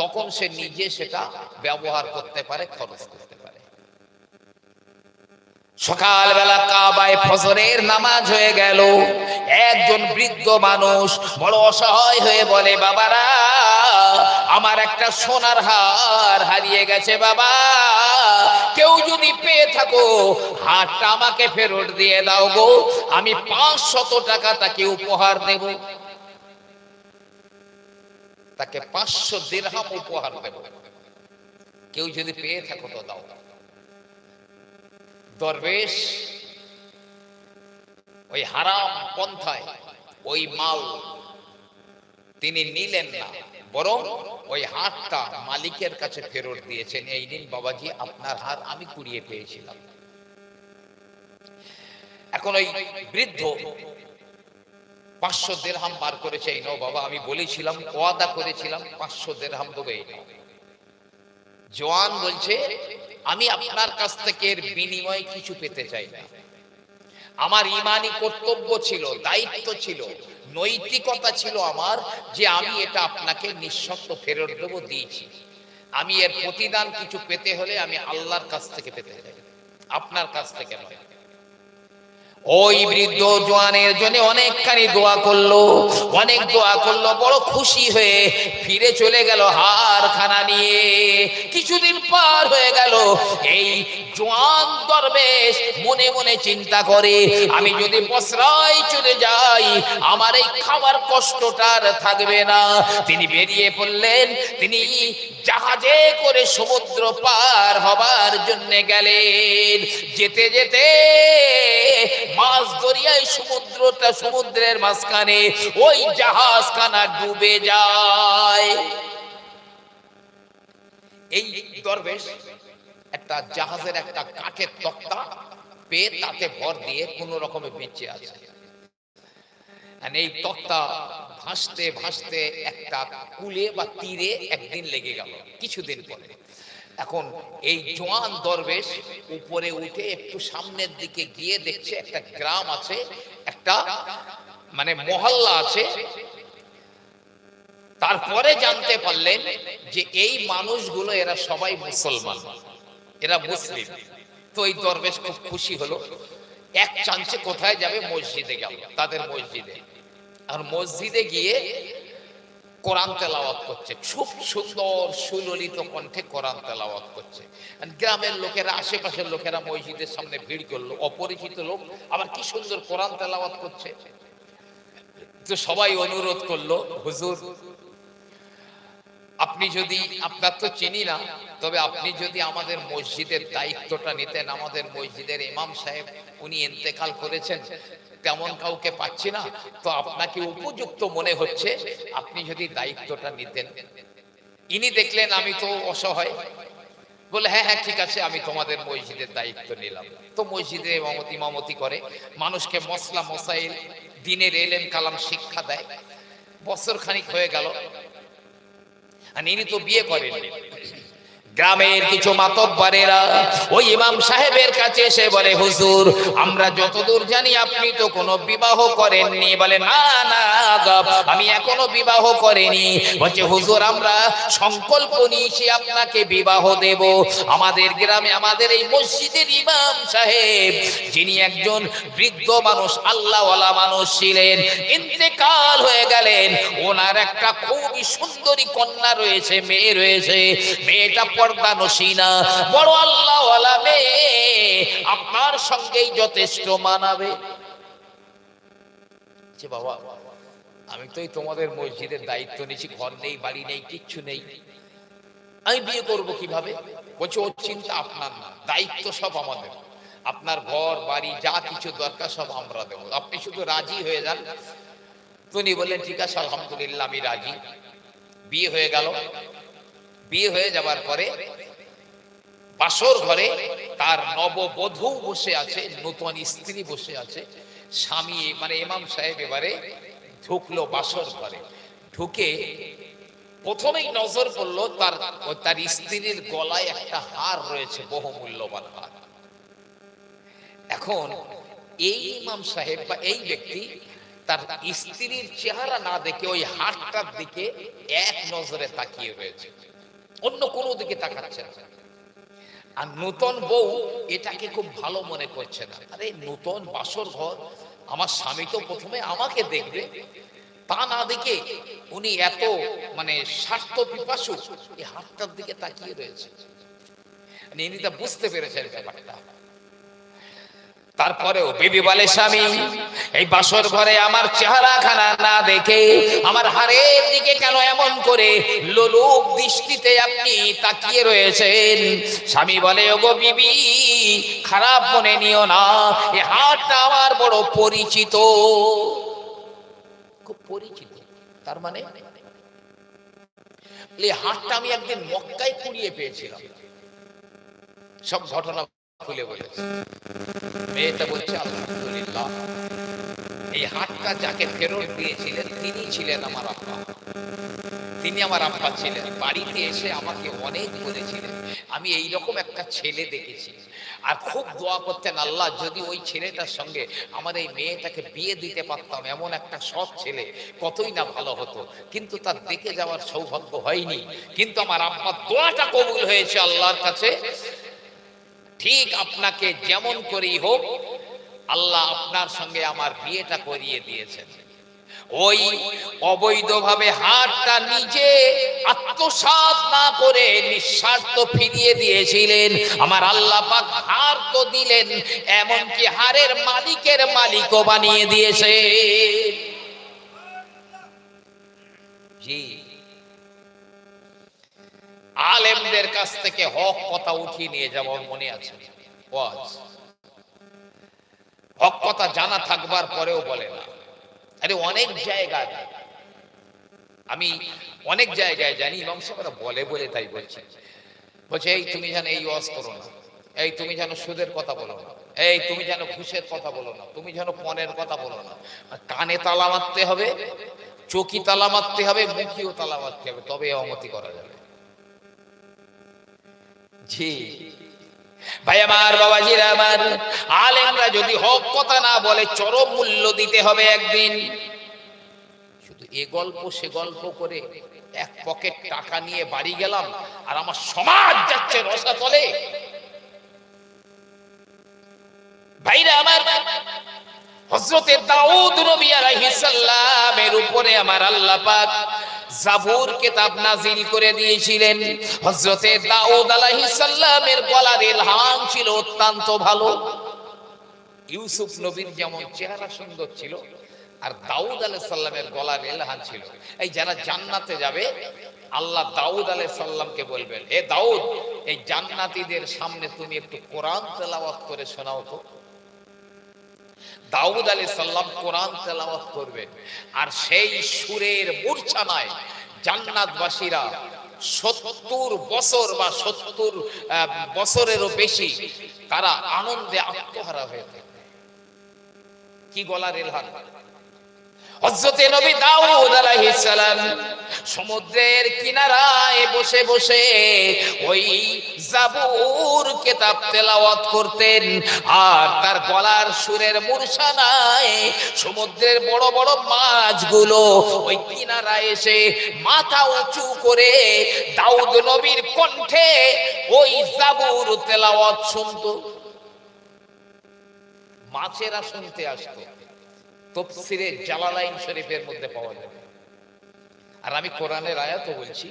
তখন সে নিজে সেটা ব্যবহার করতে পারে, খরচ করতে পারে। সকালবেলা কাবায় ফজরের নামাজ হয়ে গেল, একজন বৃদ্ধ মানুষ বড় অসহায় হয়ে বলে বাবারা, আমার একটা সোনার হার হারিয়ে গেছে বাবা, কেউ যদি পেয়ে থাকো হারটা আমাকে ফেরত দিয়ে দাও গো, আমি 500 টাকা তাকে উপহার দেব, তাকে 500 দিরহাম উপহার দেব, কেউ যদি পেয়ে থাকো তো দাও। দরবেশ ওই হারাম পন্থায় ওই মাল তিনি নিলেন না, বরং ওই হারটা মালিকের কাছে ফেরত দিয়েছেন, এই দিন বাবাজি আপনার হার আমি কুড়িয়ে পেয়েছিলাম। এখন ওই বৃদ্ধ 500 দিরহাম বার করেছে, এই নাও বাবা, আমি বলেছিলাম, ওয়াদা করেছিলাম 500 দিরহাম দেবো, এই নাও। জওয়ান বলছে আমি আপনার কাছ থেকে এর বিনিময়ে কিছু পেতে চাই না, আমার ঈমানি কর্তব্য ছিল, দায়িত্ব ছিল, নৈতিকতা ছিল আমার, যে আমি এটা আপনাকে নিঃশর্ত ফেরত দেবো, দিয়েছি। আমি এর প্রতিদান কিছু পেতে হলে আমি আল্লাহর কাছ থেকে পেতে চাই, আপনার কাছ থেকে নয়। ওই বৃদ্ধ জওয়ানের জন্য অনেকখানি দোয়া করলো, অনেক দোয়া করলো, বড় খুশি হয়ে ফিরে চলে গেল হার খানা নিয়ে। কিছুদিন পার হয়ে গেল, এই জওয়ান দরবেশ মনে মনে চিন্তা করে আমি যদি বসরায় চলে যাই আমার এই খাবার কষ্টটা আর থাকবে না। তিনি বেরিয়ে পড়লেন, তিনি জাহাজে করে সমুদ্র পার হবার জন্য গেলেন। যেতে যেতে মাঝ দরিয়ায় সমুদ্রের মাঝখানে ওই জাহাজখানা ডুবে যায়। এই দরবেশ একটা জাহাজের একটা কাঠের তক্তা পেয়ে তাতে ভর দিয়ে কোন রকমে বেঁচে আছে। এই তক্তা ভাসতে ভাসতে একটা কুলে বা তীরে একদিন লেগে গেল, কিছুদিন পরে। এখন এই জওয়ান দরবেশ উপরে উঠে একটু সামনের দিকে গিয়ে দেখছে একটা গ্রাম আছে, একটা মানে মহল্লা আছে। তারপরে জানতে পারলেন যে এই মানুষগুলো এরা সবাই মুসলমান, এরা মুসলিম। তো এই দরবেশ খুব খুশি হলো, এক চান্সে কোথায় যাবে, মসজিদে গেল, তাদের মসজিদে। আর মসজিদে গিয়ে কোরআন তেলাওয়াত করছে, খুব সুন্দর সুললিত কণ্ঠে কোরআন তেলাওয়াত করছে। গ্রামের লোকেরা, আশেপাশের লোকেরা মসজিদের সামনে ভিড় করলো, অপরিচিত লোক আবার কি সুন্দর কোরআন তেলাওয়াত করছে। তো সবাই অনুরোধ করলো, হুজুর আপনি যদি, আপনার তো চিনি না, তবে আপনি যদি আমাদের মসজিদের দায়িত্বটা নিতেন। আমাদের মসজিদের ইমাম সাহেব উনি ইন্তেকাল করেছেন, তেমন কাউকে পাচ্ছি না, তো আপনাকে উপযুক্ত মনে হচ্ছে, আপনি যদি দায়িত্বটা নিতেন। ইনি দেখলেন আমি তো অসহায়, বলে হ্যাঁ হ্যাঁ ঠিক আছে, আমি তোমাদের মসজিদের দায়িত্ব নিলাম। তো মসজিদে ইমামতি করে, মানুষকে মসলা মসাইল দিনের এলেম কালাম শিক্ষা দেয়। বছর খানিক হয়ে গেল, আর ইনি তো বিয়ে করেননি। গ্রামের কিছু মাতব্বরেরা ওই ইমাম সাহেবের কাছে এসে বলে, হুজুর আমরা যতদূর জানি আপনি তো কোনো বিবাহ করেননি। বলে না না, আমি এখনো বিবাহ করিনি। বলছে হুজুর আমরা সংকল্প নিয়েছি আপনাকে বিবাহ দেব। আমাদের গ্রামে, আমাদের এই মসজিদের ইমাম সাহেব, যিনি একজন বৃদ্ধ মানুষ, আল্লাহওয়ালা মানুষ ছিলেন, ইন্তেকাল হয়ে গেলেন। ওনার একটা খুবই সুন্দরী কন্যা রয়েছে, মেয়ে রয়েছে। মেয়েটা পর্দা নসিনা, বড় আল্লাহওয়ালা মেয়ে, আপনার সঙ্গেই যথেষ্ট মানাবে। যে বাবা আমি তো তোমাদের মসজিদের দায়িত্ব নিয়েছি, ঘর নেই, বাড়ি নেই, কিচ্ছু নেই, আমি বিয়ে করব কিভাবে? বলছে ও চিন্তা আপনার না, দায়িত্ব সব আমাদের। আপনার ঘর বাড়ি যা কিছু দরকার সব আমরা দেবো, আপনি শুধু রাজি হয়ে যান। তিনি বললেন ঠিক আছে আলহামদুলিল্লাহ আমি রাজি। বিয়ে হয়ে গেল। বিয়ে হয়ে যাবার পরে বাসর ঘরে তার নববধূ বসে আছে, নতুন স্ত্রী বসে আছে। স্বামী মানে ইমাম সাহেব এবারে ঢুকলো বাসর ঘরে। ঢুকে প্রথমেই নজর পড়লো তার স্ত্রীর গলায় একটা হার রয়েছে, বহুমূল্যবান হার। এখন এই ইমাম সাহেব বা এই ব্যক্তি তার স্ত্রীর চেহারা না দেখে ওই হারটার দিকে এক নজরে তাকিয়ে রয়েছে, অন্য কোনো দিকে তাকাচ্ছে না। আর নতুন বউ এটাকে খুব ভালো মনে করছে না। আরে নতুন বাসর ঘর, আমার স্বামী তো প্রথমে আমাকে দেখবে, তা না দেখে উনি এত মানে স্বার্থ পিপাসু এই হাতটার দিকে তাকিয়ে রয়েছে। ইনি তা বুঝতে পেরেছেন ব্যাপারটা। তারপরেও বিবি বলে, স্বামী এই বাসর ঘরে আমার চেহারা খানা না দেখে আমার হারের দিকে কেন এমন করে লোলুপ দৃষ্টিতে আপনি তাকিয়ে রয়েছেন? স্বামী বলে, ওগো বিবি খারাপ মনে নিও না, এই হারটা আমার বড় পরিচিত, খুব পরিচিত। তার মানে এই হারটা আমি একদিন মক্কায় কুড়িয়ে পেয়েছিলাম। সব ঘটনা খুলে বলেছে। মেয়েটা বলছে আলহামদুলিল্লাহ, এই হাতটা যাকে ফেরত দিয়েছিলেন তিনি ছিলেন আমার আব্বা, তিনি আমার আব্বা ছিলেন। বাড়িতে এসে আমাকে অনেক বলেছিলেন আমি এইরকম একটা ছেলে দেখেছি, আর খুব দোয়া করতেন আল্লাহ যদি ওই ছেলেটার সঙ্গে আমার এই মেয়েটাকে বিয়ে দিতে পারতাম, এমন একটা সৎ ছেলে কতই না ভালো হতো। কিন্তু তার দেখে যাওয়ার সৌভাগ্য হয়নি। কিন্তু আমার আব্বার দোয়াটা কবুল হয়েছে আল্লাহর কাছে। ঠিক আপনাকে যেমন করেই হোক আল্লাহ আপনার সঙ্গে আমার বিয়েটা করিয়ে দিয়েছেন। ওই অবৈধভাবে হাতটা নিজে আত্মসাৎ না করে নিঃস্বার্থ ফিরিয়ে দিয়েছিলেন আমার আল্লাহ পাক। হার তো দিলেন, এমনকি হারের মালিকের মালিকও বানিয়ে দিয়েছে। জি, আলেমদের কাছ থেকে হক কথা উঠিয়ে নিয়ে যাব, মনে আছে ওয়াজ, হক কথা জানা থাকবার পরেও বলে না। আরে অনেক জায়গায়, আমি অনেক জায়গায় জানি ইমাম সাহেবরা বলে বলে তাই বলছে, বলছে এই তুমি যেন এই ওয়াজ করো না, এই তুমি যেন সুদের কথা বলো না, এই তুমি যেন ঘুষের কথা বলো না, তুমি যেন পণের কথা বলো না। কানে তালা মারতে হবে, চোখে তালা মারতে হবে, মুখেও তালা মারতে হবে, তবে অমতি করা যাবে। জি ভাই আমার, বাবাজিরা আমার, আলেমরা যদি হক কথা না বলে চরম মূল্য দিতে হবে একদিন। শুধু এ গল্প সে গল্প করে এক পকেট টাকা নিয়ে বাড়ি গেলাম আর আমার সমাজ যাচ্ছে রসাতলে। ভাইরা আমার, হযরতে দাউদ নবী আলাইহিস সালামের উপরে আমার আল্লাহ পাক জাবুর কিতাব নাজিল করে দিয়েছিলেন। হযরতে দাউদ আলাইহিস সালামের গলার ইলহাম ছিল অত্যন্ত ভালো। ইউসুফ নবীর যেমন চেহারা সুন্দর ছিল, আর দাউদ আলাইহিস সালামের গলার ইলহাম ছিল। এই যারা জান্নাতে যাবে, আল্লাহ দাউদ আলাইহিস সালামকে বলবেন, হে দাউদ, এই জান্নাতীদের সামনে তুমি একটু কোরআন তেলাওয়াত করে শোনাও তো। দাউদ আলাইহিস সালাম কোরআন তেলাওয়াত করবেন, আর সেই সুরের মূর্ছনায় জান্নাতবাসীরা 70 বছর বা 70 বছরেরও বেশি তারা আনন্দে আত্মহারা হয়ে থাকে। কি গলার ইলহাম! হযরতে নবী দাউদ আলাইহিস সালাম সমুদ্রের কিনারায় বসে বসে ওই জাবুর কিতাব তেলাওয়াত করতেন, আর তার গলার সুরের মূর্ছনায় সমুদ্রের বড় বড় মাছগুলো ওই কিনারায় এসে মাথা উঁচু করে দাউদ নবীর কণ্ঠে ওই জাবুর তেলাওয়াত শুনতো। মাছেরা শুনতে আসতো। তাফসীরে জালালাইন শরীফের মধ্যে পাওয়া যাবে। আর আমি কোরআনের আয়াতও বলছি।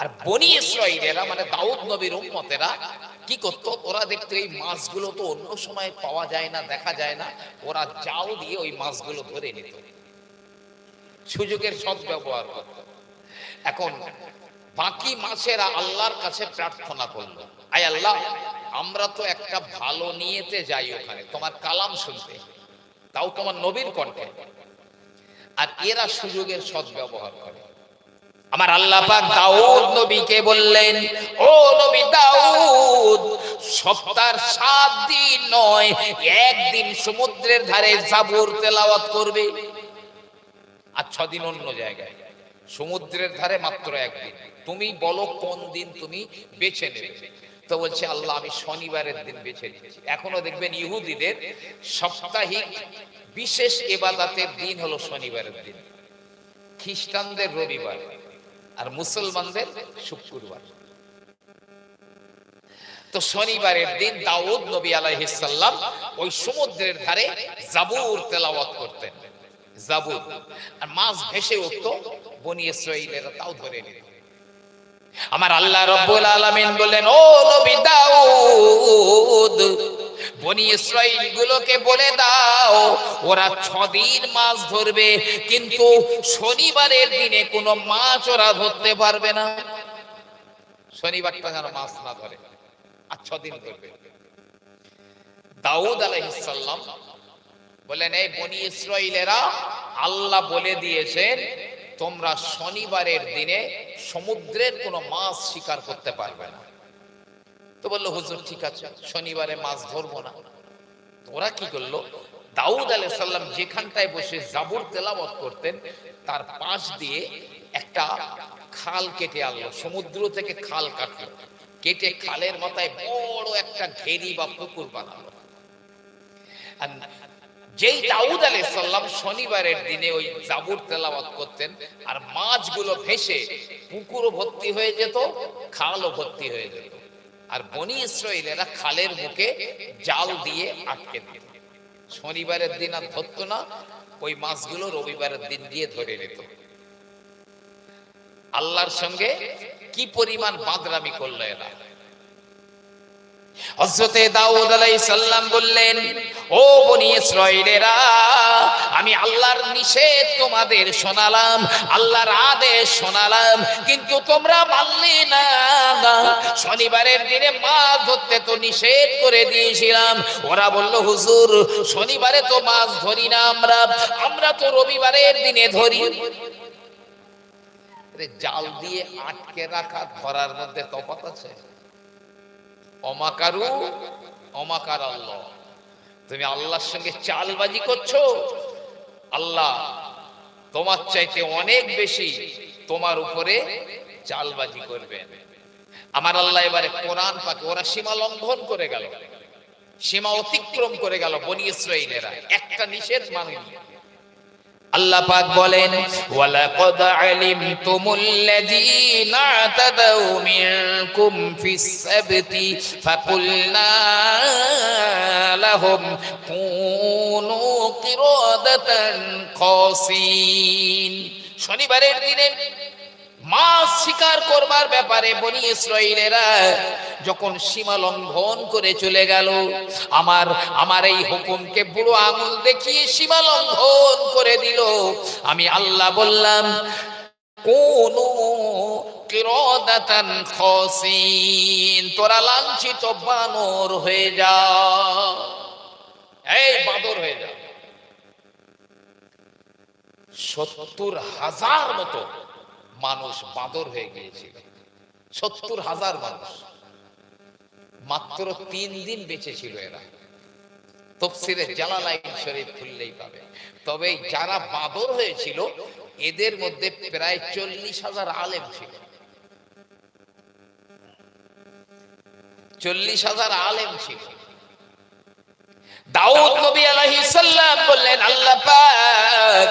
আর বনি ইসরাঈলেরা মানে দাউদ নবীর উম্মতেরা কি করত? ওরা দেখতো এই মাছগুলো তো অন্য সময় পাওয়া যায় না, দেখা যায় না, ওরা জাল দিয়ে ওই মাছগুলো ধরে নিত, সুযোগের সদ্ব্যবহার করত। এখন বাকি মাছেরা আল্লাহর কাছে প্রার্থনা করলো, আয় আল্লাহ, আমরা তো একটা ভালো নিয়েতে যাই ওখানে তোমার কালাম শুনতে, তাও তোমার নবীর কণ্ঠে, আর এরা সুযোগের সদ্ব্যবহার করে। আমার আল্লাহ পাক দাউদ নবীকে বললেন, ও নবী দাউদ, সপ্তাহের 7 দিন নয়, একদিন সমুদ্রের ধারে জাবুর তেলাওয়াত করবে, আর 6 দিন অন্য জায়গায়। সমুদ্রের ধারে মাত্র একদিন। তুমি বলো কোন দিন তুমি বেছে নেবে। তো বলছে, আল্লাহ, আমি শনিবারের দিন বেছে নিয়েছি। এখনো দেখবেন ইহুদিদের সাপ্তাহিক বিশেষ ইবাদতের দিন হলো শনিবারের দিন, খ্রিস্টানদের রবিবার, আর মুসলমানদের শুক্রবার। তো শনিবারের দিন দাউদ নবী আলাইহিস সালাম ওই সমুদ্রের ধারে জাবুর তেলাওয়াত করতেন। জাবুর, আর মাছ ভেসে উঠতো, বনি ইসরাঈলেরা তাও ধরে নিত। আমার আল্লাহ রাব্বুল আলামিন বললেন, ও নবী দাউদ, বনি ইসরাঈল গুলোকে বলে দাও ওরা 6 দিন মাছ ধরবে, কিন্তু শনিবারের দিনে কোনো মাছ ওরা ধরতে পারবে না। শনিবারটা যেন মাছ না ধরে, আর 6 দিন ধরবে। দাউদ আলাইহিস সালাম বলেন, এই বনি ইসরাঈলেরা, আল্লাহ বলে দিয়েছেন তোমরা শনিবারের দিনে সমুদ্রের কোনো মাছ শিকার করতে পারবে না। তো বললো, হুজুর ঠিক আছে, শনিবারে মাছ ধরবো না। ওরা কি করলো? দাউদ আলাইহিস সালাম যেখানটায় বসে জাবুর তেলাওয়াত করতেন তার পাশ দিয়ে একটা খাল কেটে আনলো, সমুদ্র থেকে খাল কাটলো, কেটে খালের মাথায় বড় একটা ঘেরি বা পুকুর বানালো। আর যেই দাউদ আলাইহিস সালাম শনিবারের দিনে ওই জাবুর তেলাওয়াত করতেন, আর মাছগুলো ভেসে পুকুরও ভর্তি হয়ে যেত, খালও ভর্তি হয়ে যেত, আর বনি ইসরাঈলেরা খালের মুখে জাল দিয়ে আটকে দিত। শনিবারের দিন আর ধরতো না, ওই মাছগুলো রবিবারের দিন দিয়ে ধরে নিত। আল্লাহর সঙ্গে কি পরিমাণ বাদরামি করলো এরা! হযরতে দাউদ আলাইহিস সালাম বললেন, ও বনি ইসরাঈলেরা, আমি আল্লাহর নিষেধ তোমাদের শোনালাম, আল্লাহর আদেশ শোনালাম, কিন্তু তোমরা মানলে না। শনিবারের দিনে মাছ ধরতে তো নিষেধ করে দিয়েছিলাম। ওরা বলল, হুজুর, শনিবারে তো মাছ ধরি না, আমরা তো রবিবারের দিনে ধরি। জাল দিয়ে আটকে রাখা ধরার মধ্যে তফাৎ আছে। অমাকারু অমাকার আল্লাহ। তুমি আল্লাহর সঙ্গে চালবাজি করছো, আল্লাহ তোমার চাইতে অনেক বেশি তোমার উপরে চালবাজি করবে। আমার আল্লাহ এবারে কোরআন পাকে, ওরা সীমা লঙ্ঘন করে গেল, সীমা অতিক্রম করে গেল বনি ইসরাঈলেরা, একটা নিষেধ মানেনি। আল্লাহ পাক বলেন, ওয়ালাকাদ আলিমতুমুল্লাযীনা আতাদাউ মিনকুম ফিস সাবতি ফাকুলনা লাহুম কুনু কিরাদাতান খাসিন। শনিবারের দিনে মাছ শিকার করবার ব্যাপারে বনি ইসরাইলেরা যখন সীমা লঙ্ঘন করে চলে গেল, আমার এই হুকুমকে বুড়ো আঙুল দেখিয়ে সীমা লঙ্ঘন করে দিল। আমি আল্লাহ বললাম, কোন কিরাদাতান খাসিন, তোরা লাঞ্ছিত বানর হয়ে যা, এই বাদর হয়ে যা। 70,000 মতো মানুষ বাদর হয়ে গিয়েছিল। 70,000 মানুষ, মাত্র 3 দিন বেঁচে ছিল এরা। তাফসীরে জালালাইন শরীফ খুললেই পাবে। তবে যারা বাদর হয়েছিল এদের মধ্যে প্রায় 40,000 আলেম ছিল। 40,000 আলেম ছিল। দাউদ নবী আলাইহিস সালাম বললেন, আল্লাহ পাক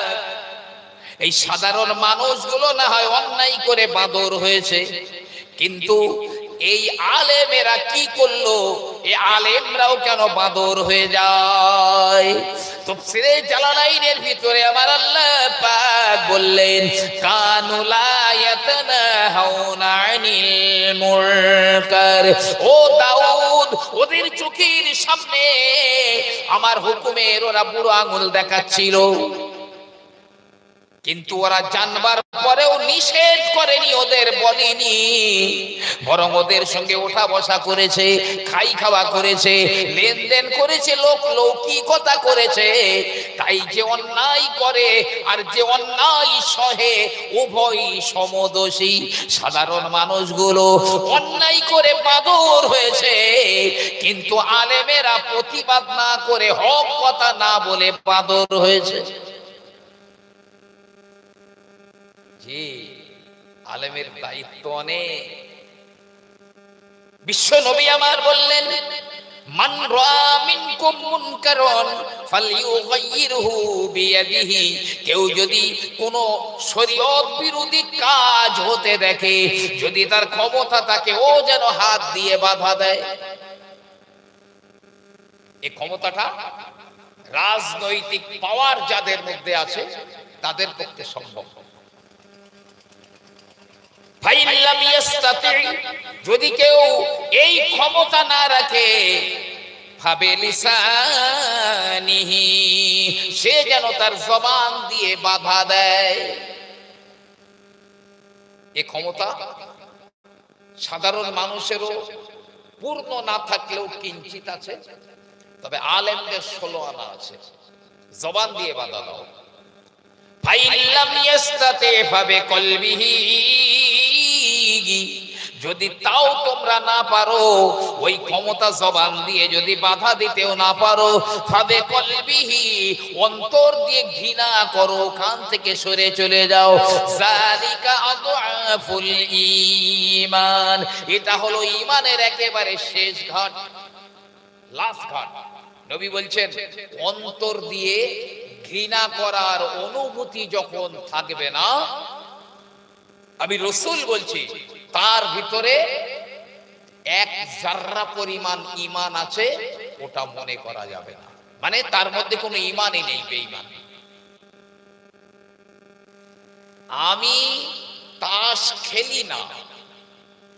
এই সাধারণ মানুষগুলো না হয় অন্যায় করে বাদর হয়েছে, কিন্তু এই আলেমেরা কি করলো? এই আলেমরাও কেন বাদর হয়ে যায়? তাফসীরে জালালাইনের ভিতরে আমার আল্লাহ পাক বললেন, কানু লা ইয়াতানাহাউনা আনিল মুনকার। ও দাউদ, ওদের চোখের সামনে আমার হুকুমের ওরা বুড়ো আঙুল দেখাচ্ছিল, কিন্তু ওরা জানবার পরেও নিষেধ করেনি, ওদের বলেনি, বরং ওদের সঙ্গে ওঠা বসা করেছে, খাই খাওয়া করেছে, লেনদেন করেছে, লৌকিকতা করেছে। তাই যে অন্যায় করে আর যে অন্যায় সহে উভয়ই সমদোষী। সাধারণ মানুষগুলো অন্যায় করে বাদর হয়েছে, কিন্তু আলেমেরা প্রতিবাদ না করে, হক কথা না বলে বাদর হয়েছে। আলেমের দায়িত্ব অনেক। বিশ্ব নবী আমার বললেন, মান রা মিনকুম মুনকারন ফালইউগাইয়িরহু বিয়াদিহি। কেউ যদি কোনো শরীয়ত বিরোধী কাজ হতে দেখে, যদি তার ক্ষমতা থাকে, ও যেন হাত দিয়ে বাধা দেয়। এই ক্ষমতাটা রাজনৈতিক পাওয়ার যাদের মধ্যে আছে তাদের পক্ষে সম্ভব। যদি কেউ এই ক্ষমতা না রাখে, সে যেন তার জবান দিয়ে বাধা দেয়। এ ক্ষমতা সাধারণ মানুষেরও পূর্ণ না থাকলেও কিঞ্চিত আছে, তবে আলেমদের 16 আনা আছে। জবান দিয়ে বাধা দাও। যদি তাও তোমরা না পারো, ওই ক্ষমতা জবান দিয়ে যদি বাধা দিতেও না পারো, ফাবে কলবিহি, অন্তর দিয়ে ঘৃণা করো, কান থেকে সরে চলে যাও। যালিকা আদআফুল ঈমান, এটা হলো ঈমানের একেবারে শেষ ঘাট, লাস্ট ঘাট। নবী বলছেন, অন্তর দিয়ে ঘৃণা করার অনুভূতি যখন থাকবে না, আমি রাসূল বলছি, তার ভিতরে 1 জাররা পরিমাণ ঈমান আছে, ওটা মনে করা যাবে না। মানে তার মধ্যে কোনো ঈমানই নেই, বেঈমান। আমি তাস খেলি না,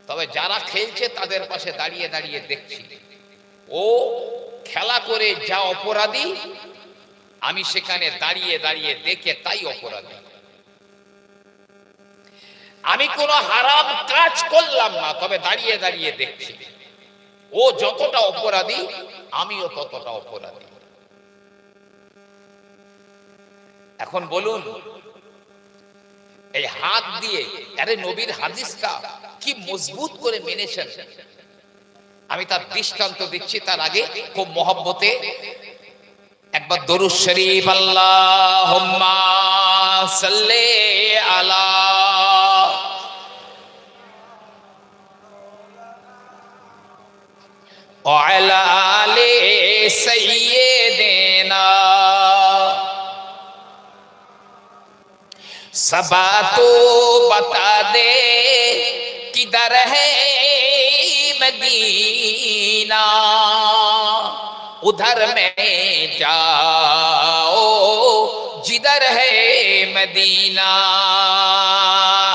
তবে যারা খেলছে তাদের পাশে দাঁড়িয়ে দাঁড়িয়ে দেখছি, ও খেলা করে যা অপরাধী, আমি সেখানে দাঁড়িয়ে দাঁড়িয়ে দেখে তাই অপরাধী। আমি কোনো হারাম কাজ করলাম না, তবে দাঁড়িয়ে দাঁড়িয়ে দেখছি, ও যতটা অপরাধী আমিও ততটা অপরাধী। এখন বলুন, এই হাত দিয়ে, আরে নবীর হাদিসটা কি মজবুত করে মেনেছেন। আমি তার দৃষ্টান্ত দিচ্ছি, তার আগে খুব মহব্বতে একবার দরুদ শরীফ, আল্লাহুম্মা সাল্লি আলা ওয়া আলা আলি সাইয়্যিদিনা সবাতো বতা দে কিধর है मदीना उधर में जाओ जिधर है मदीना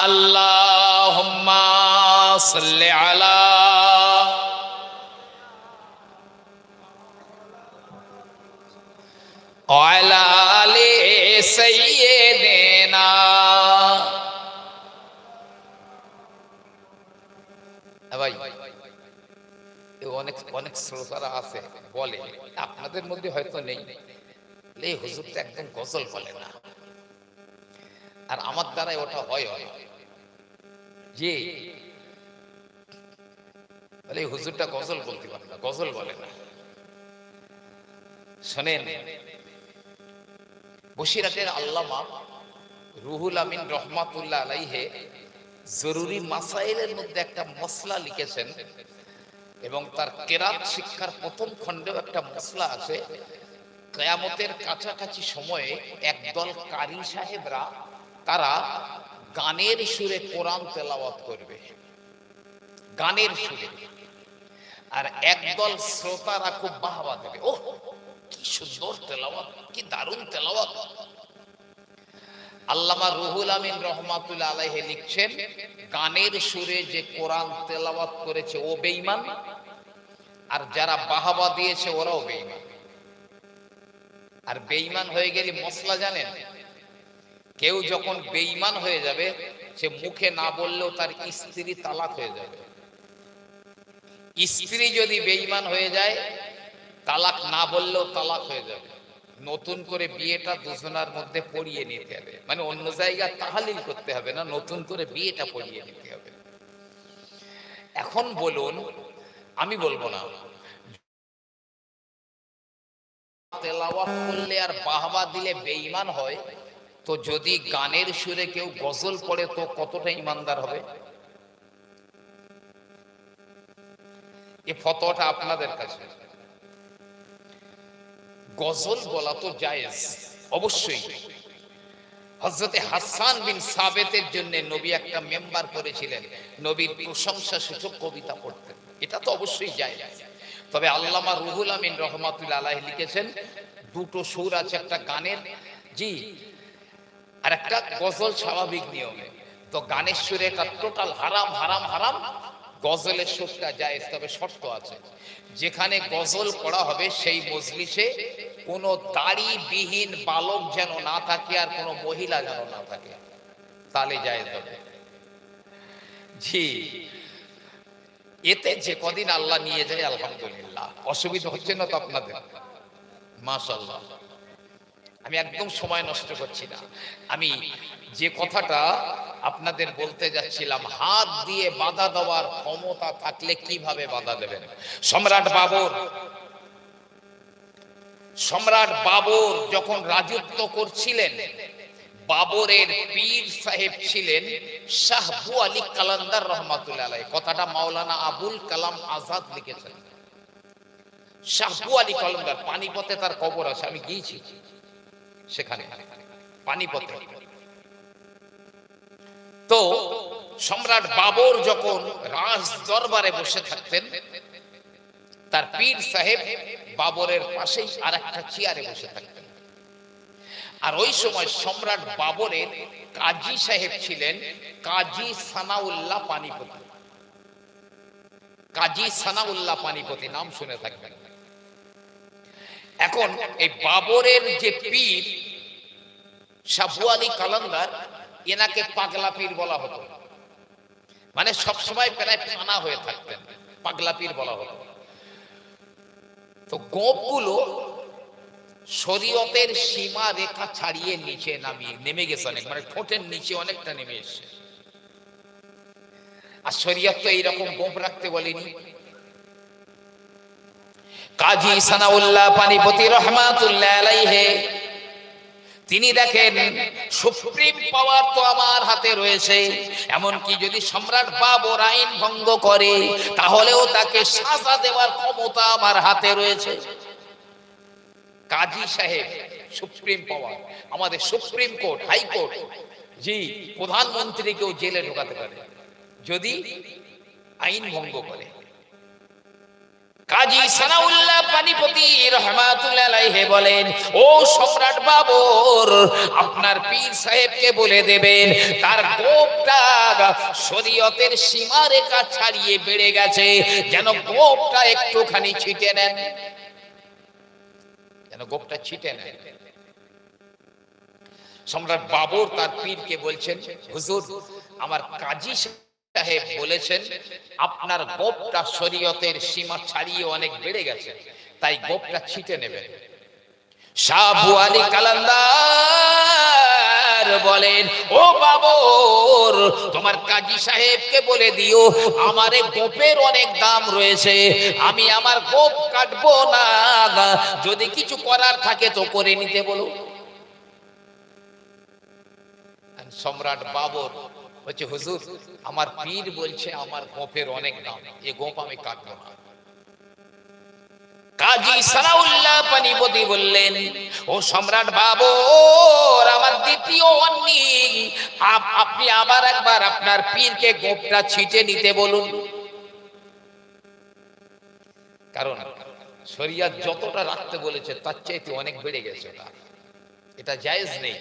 अल्लाहुम्मा सल्ले अला अला आले सय्यिदिना। ভাই অনেক অনেক শ্রোতারা আছে বলে, আপনাদের মধ্যে হয়তো নেই, এই হুজুরটা একদম গজল বলে না, আর আমার দ্বারাই ওটা হয় যে বলে এই হুজুরটা গজল বলতে পারে না, গজল বলে না। শোনেন, বসিরহাটের আল্লামা রুহুল আমিন রহমাতুল্লাহ আলাইহি জরুরি মাসাইলের মধ্যে একটা মসলা লিখেছেন, এবং তার কেরাত শিক্ষার প্রথম খণ্ডেও একটা মসলা আছে। কিয়ামতের কাছাকাছি সময়ে একদল কারি সাহেবরা তারা গানের সুরে কোরআন তেলাওয়াত করবে, গানের সুরে, আর একদল শ্রোতারা খুব বাহবা দেবে, ওহ কি সুন্দর তেলাওয়াত, কি দারুণ তেলাওয়াত। আল্লামা রুহুল আমিন রহমাতুল্লাহ আলাইহি লিখছেন, গানের সুরে যে কোরআন তেলাওয়াত করেছে ও বেঈমান, আর যারা বাহাবা দিয়েছে ওরাও বেঈমান। আর বেঈমান হয়ে গেলে মসলা জানেন, কেউ যখন বেঈমান হয়ে যাবে সে মুখে না বললেও তার স্ত্রী তালাক হয়ে যাবে। স্ত্রী যদি বেঈমান হয়ে যায়, তালাক না বললেও তালাক হয়ে যাবে। নতুন করে বিয়েটা দুজনার মধ্যে পড়িয়ে নিতে হবে, মানে অন্য জায়গায় তাহলিল করতে হবে না, নতুন করে বিয়েটা পড়িয়ে নিতে হবে। এখন বলুন, আমি বলবো না তেলাওয়াত করলে আর বাহবা দিলে বেঈমান হয়, তো যদি গানের সুরে কেউ গজল পড়ে তো কতটা ইমানদার হবে? এই ফতোয়াটা আপনাদের কাছে। গজল বলা তো জায়েজ অবশ্যই। হযরতে হাসান বিন সাবেতের জন্য নবী একটা মেম্বার করেছিলেন, নবীর প্রশংসা সূচক কবিতা পড়তেন, এটা তো অবশ্যই জায়েজ। তবে আল্লামা রুহুল আমিন রহমাতুল্লাহ আলাইহি লিখেছেন, দুটো সুর আছে, একটা গানের জি আর একটা গজল স্বাভাবিক নিয়মে। তো গানের সুরে একটা টোটাল হারাম হারাম হারাম, গজলের সুরটা জায়েজ, তবে শর্ত আছে। যেখানে গজল পড়া হবে সেই মজলিসে কোনো দাড়িবিহীন বালক যেন না থাকে, আর কোনো মহিলা যেন না থাকে, তাহলে জায়েজ হবে। জি, এতে যে কদিন আল্লাহ নিয়ে যায় আলহামদুলিল্লাহ, অসুবিধা হচ্ছে না তো আপনাদের? মাশাআল্লাহ। আমি একদম সময় নষ্ট করছি না, আমি যে কথাটা আপনাদের বলতে যাচ্ছিলাম, হাত দিয়ে বাধা দেওয়ার ক্ষমতা থাকলে কিভাবে বাধা দেবেন? সম্রাট বাবর যখন রাজত্ব করছিলেন, বাবরের পীর সাহেব ছিলেন শাহ আবু আলী কালান্দার রহমাতুল্লাহ আলাইহি। কথাটা মাওলানা আবুল কালাম আজাদ লিখেছেন। শাহ আবু আলী কালান্দার, পানিপথে তার কবর আছে, আমি গিয়েছি সেখানে পানিপথে। তো সম্রাট বাবর যখন রাজ দরবারে বসে থাকতেন, তার পীর সাহেব বাবরের পাশেই আর একটা চেয়ারে বসে থাকতেন। আর ওই সময় সম্রাট বাবরের কাজী সাহেব ছিলেন কাজী সানাউল্লাহ পানিপতি। কাজী সানাউল্লাহ পানিপতি নাম শুনে থাকবেন। এখন এই বাবরের যে পীর শাহ আবু আলী কালান্দার, এনাকে পাগলা পীর বলা হতো, মানে সবসময় প্রায় ফানা হয়ে থাকতেন, পাগলা পীর বলা হতো। তো গোপগুলো শরীয়তের সীমা রেখা ছাড়িয়ে নিচে নেমে গেছে অনেক, মানে ঠোঁটের নিচে অনেকটা নেমে এসেছে। আর শরীয়ত তো এইরকম গোপ রাখতে বলেনি। কাজী সানাউল্লাহ পানিপতি রহমাতুল্লাহ আলাইহি তিনি দেখেন, সুপ্রিম পাওয়ার তো আমার হাতে রয়েছে, এমনকি যদি সম্রাট বাবর আইন ভঙ্গ করে তাহলেও তাকে সাজা দেওয়ার ক্ষমতা আমার হাতে রয়েছে। কাজী সাহেব সুপ্রিম পাওয়ার, আমাদের সুপ্রিম কোর্ট, হাইকোর্ট, জি, প্রধানমন্ত্রীকেও জেলে ঢোকাতে পারে যদি আইন ভঙ্গ করে। কাজী সানাউল্লাহ পানিপতি রহমাতুল্লাহ আলাইহি বলেন, ও সম্রাট বাবর, আপনার পীর সাহেবকে বলে দেবেন তার গোপটা শরীয়তের সীমারেখা ছাড়িয়ে বেড়ে গেছে, যেন গোপটা একটুখানি ছিটে নেন, যেন গোপটা ছিটে নেন। সম্রাট বাবর তার পীরকে বলছেন, হুজুর, আমার কাজী সাহেব বলেছেন আপনার গোপটা শরীয়তের সীমা ছাড়িয়ে অনেক বেড়ে গেছে, তাই গোপটা ছিটে নেবেন। শাহ আবু আলী কালান্দার বলেন, ও বাবর, তোমার কাজী সাহেবকে বলে দিও আমার গোপের অনেক দাম রয়েছে, আমি আমার গোপ কাটবো না, যদি কিছু করার থাকে তো করে নিতে বলো। সম্রাট বাবর বলছে, হুজুর, আমার পীর বলছে আমার গোপের অনেক দাম, এ গোপ আমি কাটবো না। কাজী সানাউল্লাহ পানিপতি বললেন, ও সম্রাট বাবর, আমার দ্বিতীয় অন্যায়, আপনি আবার একবার আপনার পীরকে গোপটা ছিটে নিতে বলুন, কারণ শরিয়ত যতটা রাখতে বলেছে তার চাইতে অনেক বেড়ে গেছে, এটা জায়েজ নেই।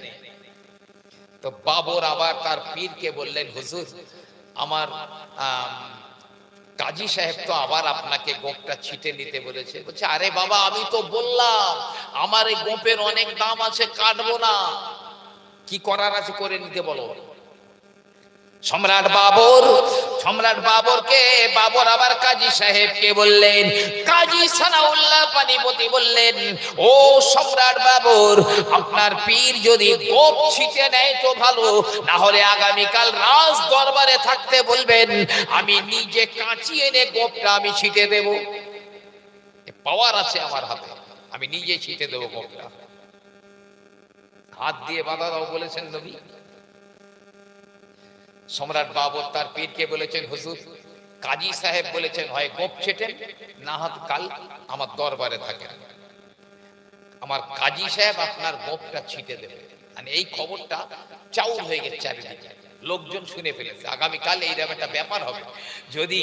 তো বাবর আবার তার পীরকে বললেন, হুজুর, আমার কাজী সাহেব তো আবার আপনাকে গোপটা ছিটে নিতে বলেছে। বলছে, আরে বাবা, আমি তো বললাম আমার এই গোপের অনেক দাম আছে, কাটবো না, কি করার আছে করে নিতে বলো। সম্রাট বাবরকে বাবর আবার কাজী সাহেবকে বললেন, কাজী সানাউল্লাহ পানিপতি বললেন, ও সম্রাট বাবর, আপনার পীর যদি গোপ ছিটে নেয় তো ভালো, না হলে আগামীকাল রাজ দরবারে থাকতে বলবেন, আমি নিজে কাঁচি এনে গোপটা আমি ছিটে দেব, পাওয়ার আছে আমার হাতে, আমি নিজে ছিটে দেব গোপটা। হাত দিয়ে বাধা দাও বলেছেন নবী। সম্রাট বাবর তার পীরকে বলেছেন, হুজুর, কাজী সাহেব বলেছেন হয় গোপ ছেটেন, না হাত কাল আমার দরবারে থাকে, আমার কাজী সাহেব আপনার গোপটা ছিটে দেবে। মানে এই খবরটা চাউর হয়ে গেছে চারিদিকে, লোকজন শুনে ফেলেছে, আগামীকাল এইরকম একটা ব্যাপার হবে, যদি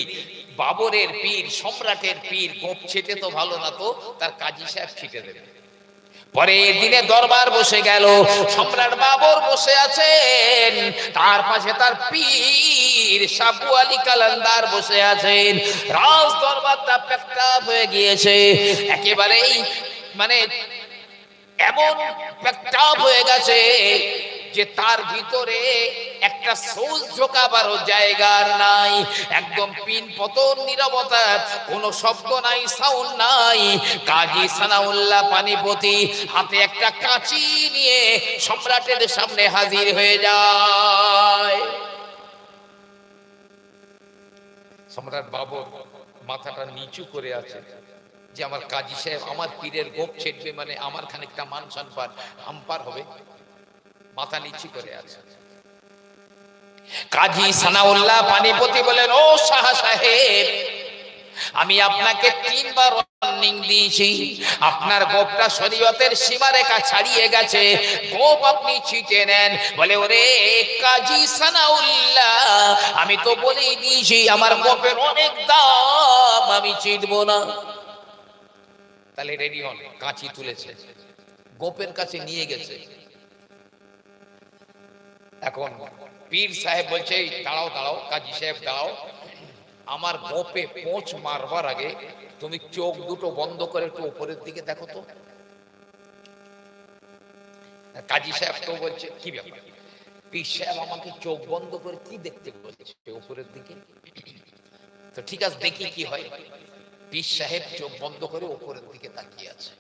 বাবরের পীর, সম্রাটের পীর গোপ ছেটে তো ভালো না, তো তার কাজী সাহেব ছিটে দেবে। পরের দিনে দরবার বসে গেল, সম্রাট বাবর বসে আছেন, তার পাশে তার পীর শাহ আবু আলী কালান্দার বসে আছেন। রাজ দরবারটা প্যাকটাপ হয়ে গিয়েছে, একেবারেই মানে এমন প্যাকটাপ হয়ে গেছে যে তার ভিতরে একটা সোজ ঢোকাবারও জায়গার নাই, একদম পিন পতন নীরবতা, কোনো শব্দ নাই, সাউন্ড নাই। কাজী সানাউল্লাহ পানিপতি হাতে একটা কাঁচি নিয়ে সম্রাটের সামনে হাজির হয়ে যায়। সম্রাট বাবর মাথাটা নিচু করে আছে যে আমার কাজী সাহেব আমার পীরের গোপ ছেটবে, মানে আমার খানিকটা মান সম্মান আম্পার হবে, মাথা নিচু করে আছে। কাজী সানাউল্লাহ পানিপতি বলেন, ও শাহ সাহেব, আমি আপনাকে 3 বার ওয়ার্নিং দিয়েছি, আপনার গোপটা শরীয়তের সীমারেখা ছাড়িয়ে গেছে, গোপ আপনি ছিটে নেন। বলে, ওরে কাজী সানাউল্লাহ, আমি তো বলেই দিয়েছি আমার গোপের অনেক দাম, আমি ছিটবো না। তাহলে রেডি হন, কাঁচি তুলেছে, গোপের কাছে নিয়ে গেছে। এখন পীর সাহেব বলছে, দাঁড়াও দাঁড়াও, কাজী সাহেব দাঁড়াও, আমার গোপে পোঁচ মারবার আগে তুমি চোখ দুটো বন্ধ করে একটু উপরের দিকে দেখো তো। কাজী সাহেব তো বলছে, কি ব্যাপার? পীর সাহেব আমাকে চোখ বন্ধ করে কি দেখতে বলছে উপরের দিকে? তো ঠিক আছে, দেখি কি হয়। পীর সাহেব চোখ বন্ধ করে উপরের দিকে তাকিয়ে আছে।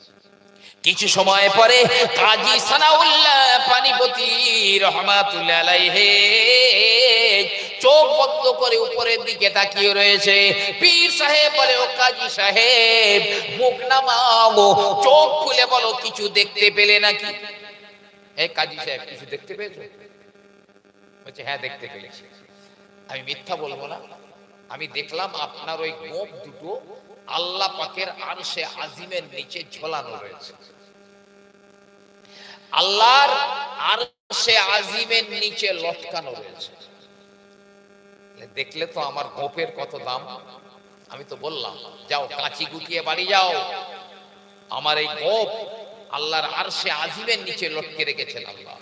কিছু সময় পরে কাজী সানাউল্লাহ পানিপতি রহমাতুল্লাহ আলাইহি চোখ বন্ধ করে উপরের দিকে তাকিয়ে রয়েছে। পীর সাহেব বলে, ও কাজী সাহেব, মুখ নামাও, চোখ খুলে বলো কিছু দেখতে পেলে নাকি? এই কাজী সাহেব, কিছু দেখতে পেয়েছো? বলছে, হ্যাঁ দেখতে পেয়েছি। আমি মিথ্যা বলবো না, আমি দেখলাম আপনার ওই গোপ দুটো আল্লাহ পাকের আরশে আজিমের নিচে ঝোলানো রয়েছে। আল্লাহর আরশে আজিমের নিচে লটকানো রয়েছে। দেখলে তো আমার গোপের কত দাম। আমি তো বললাম যাও কাঁচি গুটিয়ে বাড়ি যাও, আমার এই গোপ আল্লাহর আরশে আজিমের নিচে লটকে রেখেছেন আল্লাহ।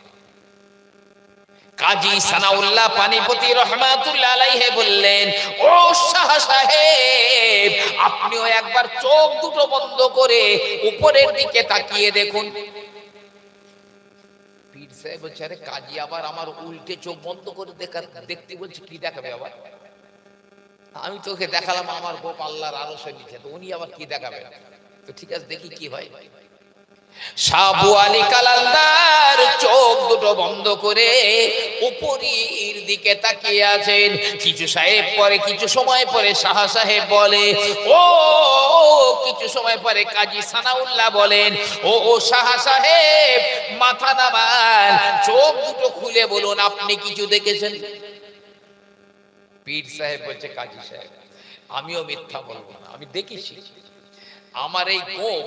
কাজী সানাউল্লাহ পানিপতি রহমাতুল্লাহ আলাইহি বললেন, ও শাহ সাহেব, আপনিও একবার চোখ দুটো বন্ধ করে উপরের দিকে তাকিয়ে দেখুন। পীর সাহেব বলছে, আরে কাজী আবার আমার উল্টে চোখ বন্ধ করে দেখতে বলছে, কি দেখাবে আবার? আমি তোকে দেখালাম আমার গোপ আল্লাহর আরশের নিচে, তো উনি আবার কি দেখাবেন? তো ঠিক আছে, দেখি কি হয়। সাবু আলী কালান্দার চোখ দুটো বন্ধ করে উপরের দিকে তাকিয়ে আছেন। কিছু সময় পরে শাহ সাহেব বলে, ও কিছু সময় পরে কাজী সানাউল্লাহ বলেন, ও শাহ সাহেব, মাথা নামান, চোখ দুটো খুলে বলুন আপনি কিছু দেখেছেন? পীর সাহেব বলছে, কাজী সাহেব, আমিও মিথ্যা বলবো না, আমি দেখেছি। আমার এই গোপ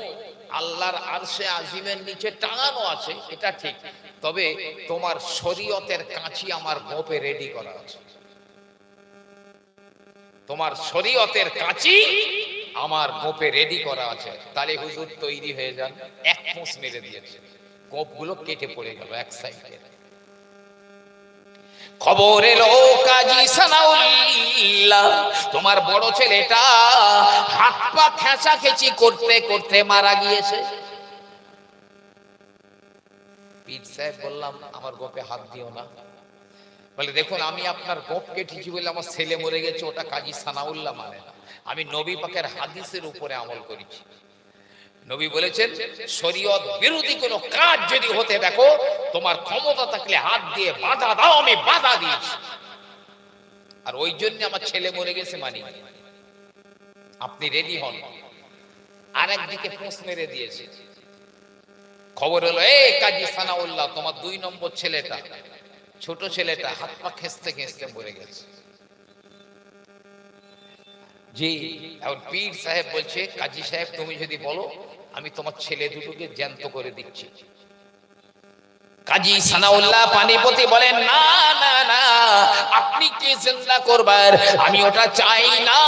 আল্লাহর আরশে আজিমের নিচে টাঙানো আছে, এটা ঠিক, তবে তোমার শরীয়তের কাঁচি আমার গোপে রেডি করা আছে। তোমার শরীয়তের কাঁচি আমার গোপে রেডি করা আছে। তাহলে হুজুর তৈরি হয়ে যান। এক পোঁছ মেরে দিয়েছে, গোপগুলো কেটে পড়ে গেল এক সাইডে। খবর এলো, কাজী সানাউল্লাহ, তোমার বড় ছেলেটা হাত পা খেঁচাখেচি করতে করতে মারা গিয়েছে। পীর সাহেব বললাম, আমার গোপে হাত দিও না। বলে, দেখুন আমি আপনার গোপ কেটেছি বলে আমার ছেলে মরে গেছে, ওটা কাজী সানাউল্লাহ মানে না। আমি নবী পাকের হাদিসের উপরে আমল করেছি। নবী বলেছেন, শরীয়ত বিরোধী কোনো কাজ যদি হতে দেখো, তোমার ক্ষমতা থাকলে হাত দিয়ে বাধা দাও, আমি বাধা দিয়েছি। আর ওই জন্য আমার ছেলে মরে গেছে মানি, আপনি রেডি হন। আর একদিকে পোঁছ মেরে দিয়েছে। খবর হলো, এই কাজী সানাউল্লাহ, তোমার 2 নম্বর ছেলেটা, ছোট ছেলেটা হাত পা খেঁচতে খেঁচতে মরে গেছে। জি, এখন পীর সাহেব বলছে, কাজী সাহেব তুমি যদি বলো, আমি তোমার ছেলে দুটোকে জ্যান্ত করে দিচ্ছি। কাজী সানাউল্লাহ পানিপতি বলেন, না না না, আপনি কি জিন্দা করবার, আমি ওটা চাই না।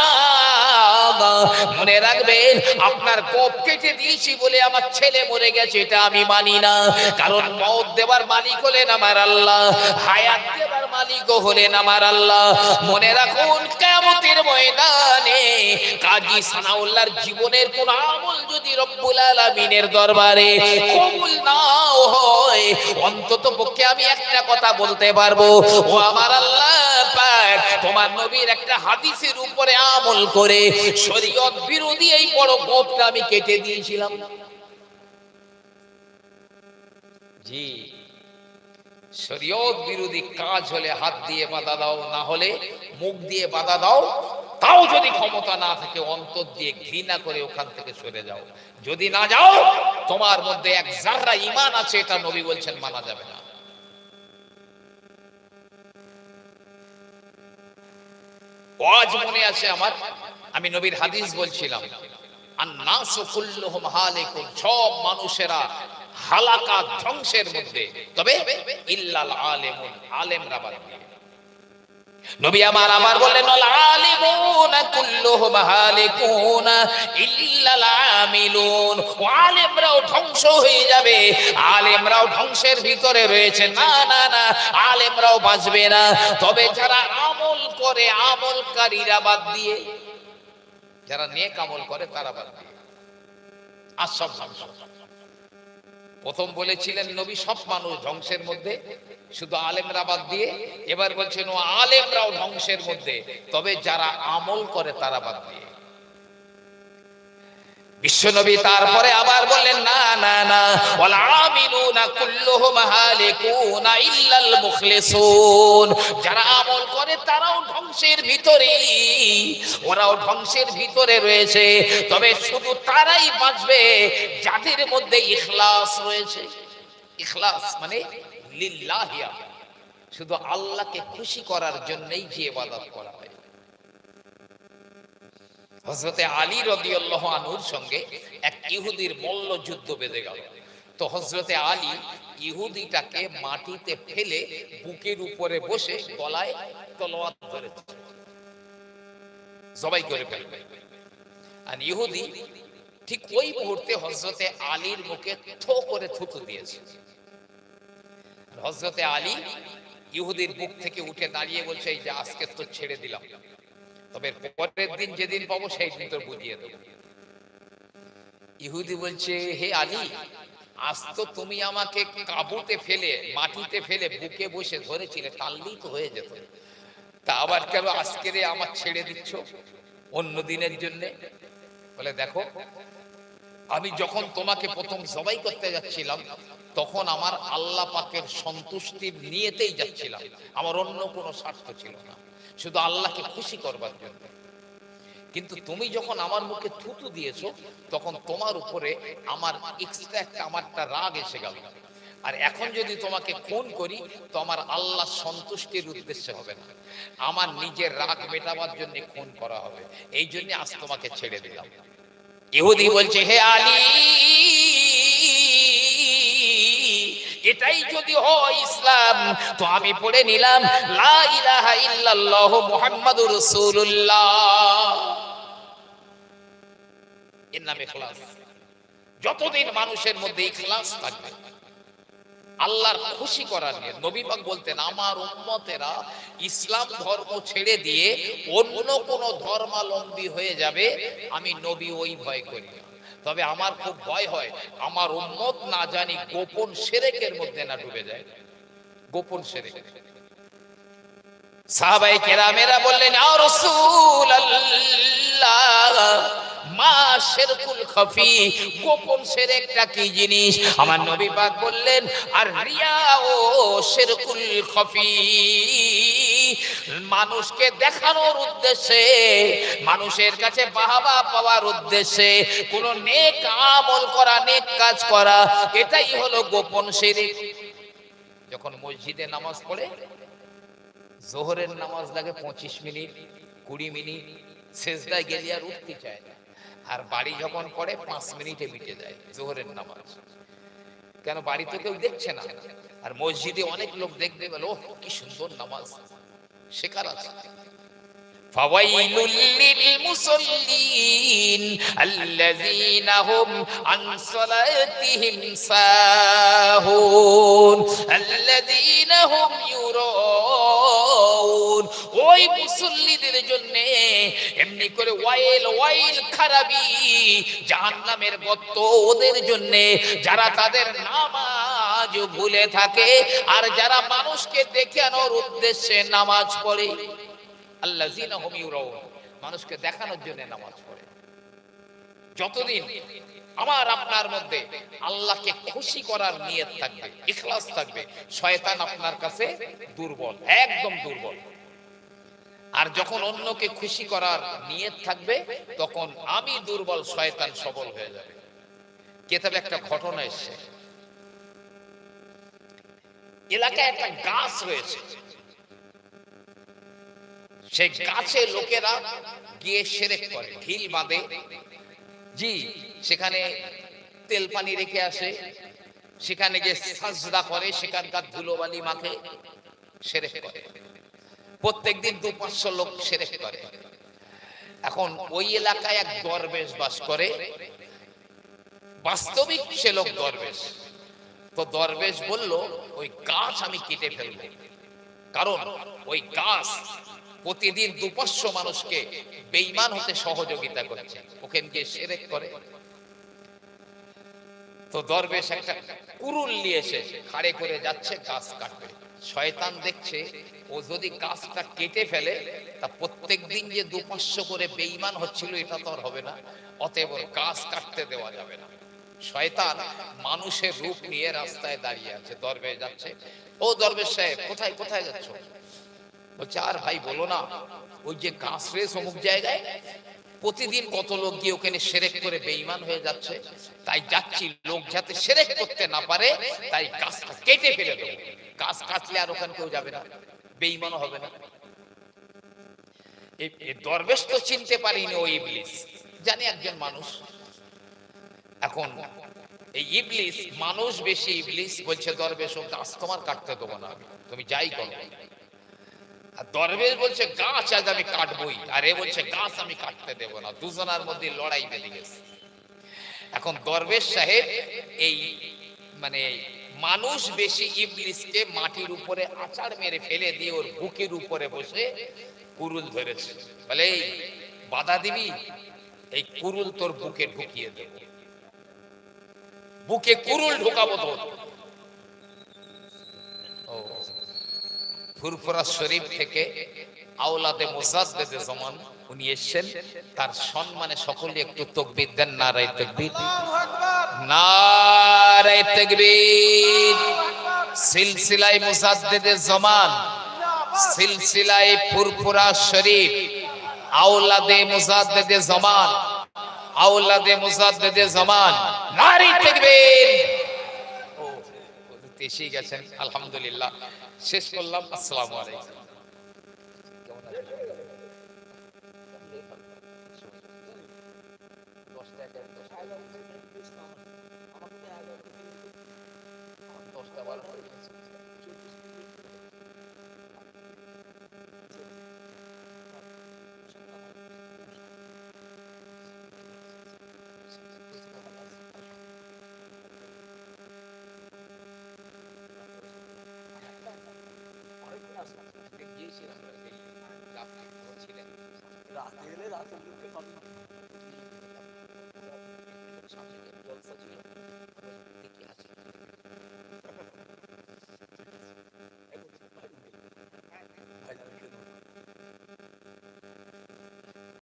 মনে রাখবেন, আপনার গোপ কেটে দিয়েছি বলে আমার ছেলে মরে গেছে, এটা আমি মানি না। কারণ মওত দেওয়ার মালিক হলেন আমার আল্লাহ, হায়াত দেওয়ার মালিকও হলেন আমার আল্লাহ। মনে রাখুন, কিয়ামতের ময়দানে কাজী সানাউল্লাহর জীবনের কোন আমল যদি রব্বুল আলামিনের দরবারে কবুল নাও হয়, অন্তত পক্ষে আমি একটা কথা বলতে পারবো, ও আমার আল্লাহ পাক, তোমার নবীর একটা হাদিসের উপরে আমল করে শরীয়ত বিরোধী এই বড় গোপটা আমি কেটে দিয়েছিলাম। জি, শরীয়ত বিরোধী কাজ হলে হাত দিয়ে বাধা দাও, না হলে মুখ দিয়ে বাধা দাও। তাও যদি ক্ষমতা না থাকে, অন্তর দিয়ে ঘৃণা করে ওখান থেকে সরে যাও। যদি না যাও, তোমার মধ্যে এক জাররা ঈমান আছে, এটা নবী বলছেন মানা যাবে না। আজ মনে আছে আমার, আমি নবীর হাদিস বলছিলাম, আন-নাসু কুল্লুহুম হালিকুন, সব মানুষেরা হালাকা ধ্বংসের মধ্যে, তবে ইল্লাল আলিমুন, আলেমরা বাদ দিয়ে। নবী আমার বললেন, আল আলিমুনা কুল্লুহুম হালিকুন ইল্লাল আমিলুন, আলেমরাও ধ্বংস হয়ে যাবে, আলেমরাও ধ্বংসের ভিতরে রয়েছে। না না না, আলেমরাও বাঁচবে না, তবে যারা আমল করে, আমলকারীরা বাদ দিয়ে, যারা নেক আমল করে তারা বাদ দিয়ে, আর সব ধ্বংস। প্রথম বলেছিলেন নবী সব মানুষ ধ্বংসের মধ্যে, শুধু আলেমরা বাদ দিয়ে। এবার বলছেন, ও আলেমরাও ধ্বংসের মধ্যে, তবে যারা আমল করে তারা বাদ দিয়ে। বিশ্বনবী তারপরে আবার বললেন, না না না, ওয়াল আমিলুনা কুল্লুহুম হালিকুনা ইল্লাল মুখলিসুন, যারা আমল করে তারাও ধ্বংসের ভিতরে, ওরাও ধ্বংসের ভিতরে রয়েছে, তবে শুধু তারাই বাঁচবে যাদের মধ্যে ইখলাস রয়েছে। ইখলাস মানে লিল্লাহিয়া, শুধু আল্লাহকে খুশি করার জন্যই যে ইবাদত করা হয়। হযরতে আলী রাদিয়াল্লাহু আনহুর সঙ্গে এক ইহুদির মল্ল যুদ্ধ বেঁধে গেল। তো হযরতে আলী ইহুদিটাকে মাটিতে ফেলে বুকের উপরে বসে গলায় তলোয়ার ধরেছে। জবাই করে ফেলবে। আর ইহুদি ঠিক ওই মুহূর্তে হযরতে আলীর মুখে থো করে থুতু দিয়েছে। হযরতে আলী ইহুদির বুক থেকে উঠে দাঁড়িয়ে বলছে, এই যে আজকে তো ছেড়ে দিলাম, তবে পরের দিন যেদিন পাবো সেই দিন তো বুঝিয়ে দেবো। ইহুদি বলছে, হে আলী, আজ তো তুমি আমাকে কাবুতে ফেলে, মাটিতে ফেলে বুকে বসে ধরেছিলে, টানলেই তো হয়ে যেত, তা আবার কেন আজকে আমার ছেড়ে দিচ্ছ অন্য দিনের জন্য? বলে, দেখো, আমি যখন তোমাকে প্রথম জবাই করতে যাচ্ছিলাম তখন আমার আল্লাহ পাকের সন্তুষ্টির নিয়েতেই যাচ্ছিলাম, আমার অন্য কোনো স্বার্থ ছিল না, শুধু আল্লাহকে খুশি করবার জন্য। কিন্তু তুমি যখন আমার মুখে থুতু দিয়েছো তখন তোমার উপরে আমার এক্সট্রা একটা রাগ এসে গেল। আর এখন যদি তোমাকে খুন করি তো আমার আল্লাহ সন্তুষ্টির উদ্দেশ্যে হবে না, আমার নিজের রাগ মেটাবার জন্য খুন করা হবে, এই জন্য আজ তোমাকে ছেড়ে দিলাম। ইহুদি বলছে, হে আলী, এটাই যদি হয় ইসলাম তো আমি পড়ে নিলাম লা ইলাহা ইল্লাল্লাহ মুহাম্মাদুর রাসূলুল্লাহ, এর নাম ইখলাস। যতদিন মানুষের মধ্যে ইখলাস থাকবে, আল্লাহর খুশি করার নিয়ে, নবী পাক বলতেন, আমার উম্মতেরা ইসলাম ধর্ম ছেড়ে দিয়ে অন্য কোন ধর্মাবলম্বী হয়ে যাবে, আমি নবী ওই ভয় করি না। তবে আমার খুব ভয় হয় আমার উম্মত না জানি গোপন শিরকের মধ্যে না ডুবে যায়, গোপন শিরক। সাহাবায়ে কেরামেরা বললেন, ইয়া রাসূলুল্লাহ, মা শিরকুল খাফি, গোপন শিরকটা কি জিনিস? আমার নবী পাক বললেন, আর রিয়া ও শিরকুল খাফি, মানুষকে দেখানোর উদ্দেশ্যে, মানুষের কাছে বাহবা পাওয়ার উদ্দেশ্যে কোন নেক আমল করা, নেক কাজ করা, এটাই হলো গোপন শিরক। যখন মসজিদে নামাজ পড়ে, জোহরের নামাজ লাগে 25 মিনিট 20 মিনিট, সেজদায় গেলে আর উঠতে চায় না, আর বাড়ি যখন পড়ে 5 মিনিটে মিটে যায় জোহরের নামাজ। কেন? বাড়িতে কেউ দেখছে না, আর মসজিদে অনেক লোক দেখবে, বলে ওহ কি সুন্দর নামাজ, শেখার আছে। ফাওয়াইলুল লিল মুসাল্লিন আল্লাযীনা হুম আন সালাতিহিম সাহুন আল্লাযীনা হুম ইউরাউন। ওই মুসল্লিদের জন্য এমনি করে ওয়াইল ওয়াইল খারাবি, জাহান্নামের গর্ত ওদের জন্য যারা তাদের নামাজ ভুলে থাকে আর যারা মানুষকে দেখানোর উদ্দেশ্যে নামাজ পড়ে। আল্লাযীনা হুম ইউরাউন, মানুষকে দেখানোর জন্য নামাজ পড়ে। যতদিন আমার আপনার মধ্যে আল্লাহকে খুশি করার নিয়ত থাকবে, ইখলাস থাকবে, শয়তান আপনার কাছে দুর্বল, একদম দুর্বল। আর যখন অন্যকে খুশি করার নিয়ত থাকবে তখন আমি দুর্বল, শয়তান সবল হয়ে যাবে। কিতাবে একটা ঘটনা এসেছে, এলাকায় একটা গাছ রয়েছে, সেই গাছে লোকেরা গিয়ে শিরক করে, ঢিল বাঁধে, জি, সেখানে তেল পানি রেখে আসে, সেখানে গিয়ে সাজদা করে, সেখানকার ধুলোবালি মাখে, শিরক করে। প্রত্যেকদিন 200-500 লোক শিরক করে। এখন ওই এলাকায় এক দরবেশ বাস করে, বাস্তবিক সে লোক দরবেশ। তো দরবেশ বলল, ওই গাছ আমি কেটে ফেলবো, কারণ ওই গাছ প্রতিদিন 200-500 মানুষকে বেঈমান হতে সহযোগিতা করছে, ওখানে গিয়ে শিরক করে। তো দরবেশ একটা কুরুল নিয়ে এসে খাড়ে করে যাচ্ছে গাছ কাটবে। শয়তান দেখছে ও যদি গাছটা কেটে ফেলে তা প্রত্যেকদিন যে 200-500 করে বেঈমান হচ্ছিল এটা তো আর হবে না, অতএব গাছ কাটতে দেওয়া যাবে না। শয়তান মানুষের রূপ নিয়ে রাস্তায় দাঁড়িয়ে আছে, দরবেশ যাচ্ছে, ও দরবেশ সাহেব কোথায় কোথায় যাচ্ছ? বলছে, আর ভাই বলো না, ওই যে গাছ রে অমুক জায়গায় প্রতিদিন কত লোক গিয়ে ওখানে শিরক করে বেঈমান হয়ে যাচ্ছে, তাই যাচ্ছি, লোক যাতে শিরক করতে না পারে তাই গাছটা কেটে ফেলে দেবো। গাছ কাটলে আর ওখানে কেউ যাবে না, বেঈমানও হবে না। এই দরবেশ তো চিনতে পারিনি ও ইবলিস, জানি একজন মানুষ। এখন এই ইবলিস, মানুষ বেশি ইবলিস, বলছে দরবেশ ও গাছ তোমার কাটতে দেবো না, তুমি যাই করো। আর দরবেশ বলছে গাছ আজ আমি কাটবই, আর এ বলছে গাছ আমি কাটতে দেব না। দুজনার মধ্যে লড়াই বেঁধে গেছে। এখন দরবেশ সাহেব এই মানে মানুষ বেশি ইবলিসকে মাটির উপরে আচার মেরে ফেলে দিয়ে ওর বুকের উপরে বসে কুরুল ধরেছে। বলে এই বাধা দিবি, এই কুরুল তোর বুকে ঢুকিয়ে দেব, বুকে কুরুল ঢুকাবো তোর। ও ফুরফুরা শরীফ থেকে আওলাদে মুজাদ্দেদে জামান উনি এসেছেন, তার সম্মানে সকলে একটু তাকবীর দেন। নারায়ে তাকবীর, নারায়ে তাকবীর। সিলসিলায়ে মুজাদ্দেদে জামান, সিলসিলায়ে ফুরফুরা শরীফ, আওলাদে মুজাদ্দেদে জামান, আওলাদে মুজাদ্দেদে জামান, নারায়ে তাকবীর। ও এসে গেছেন, আলহামদুলিল্লাহ। শেষ করলাম। আসসালামু আলাইকুম। রাতে এলে রাতের লোককে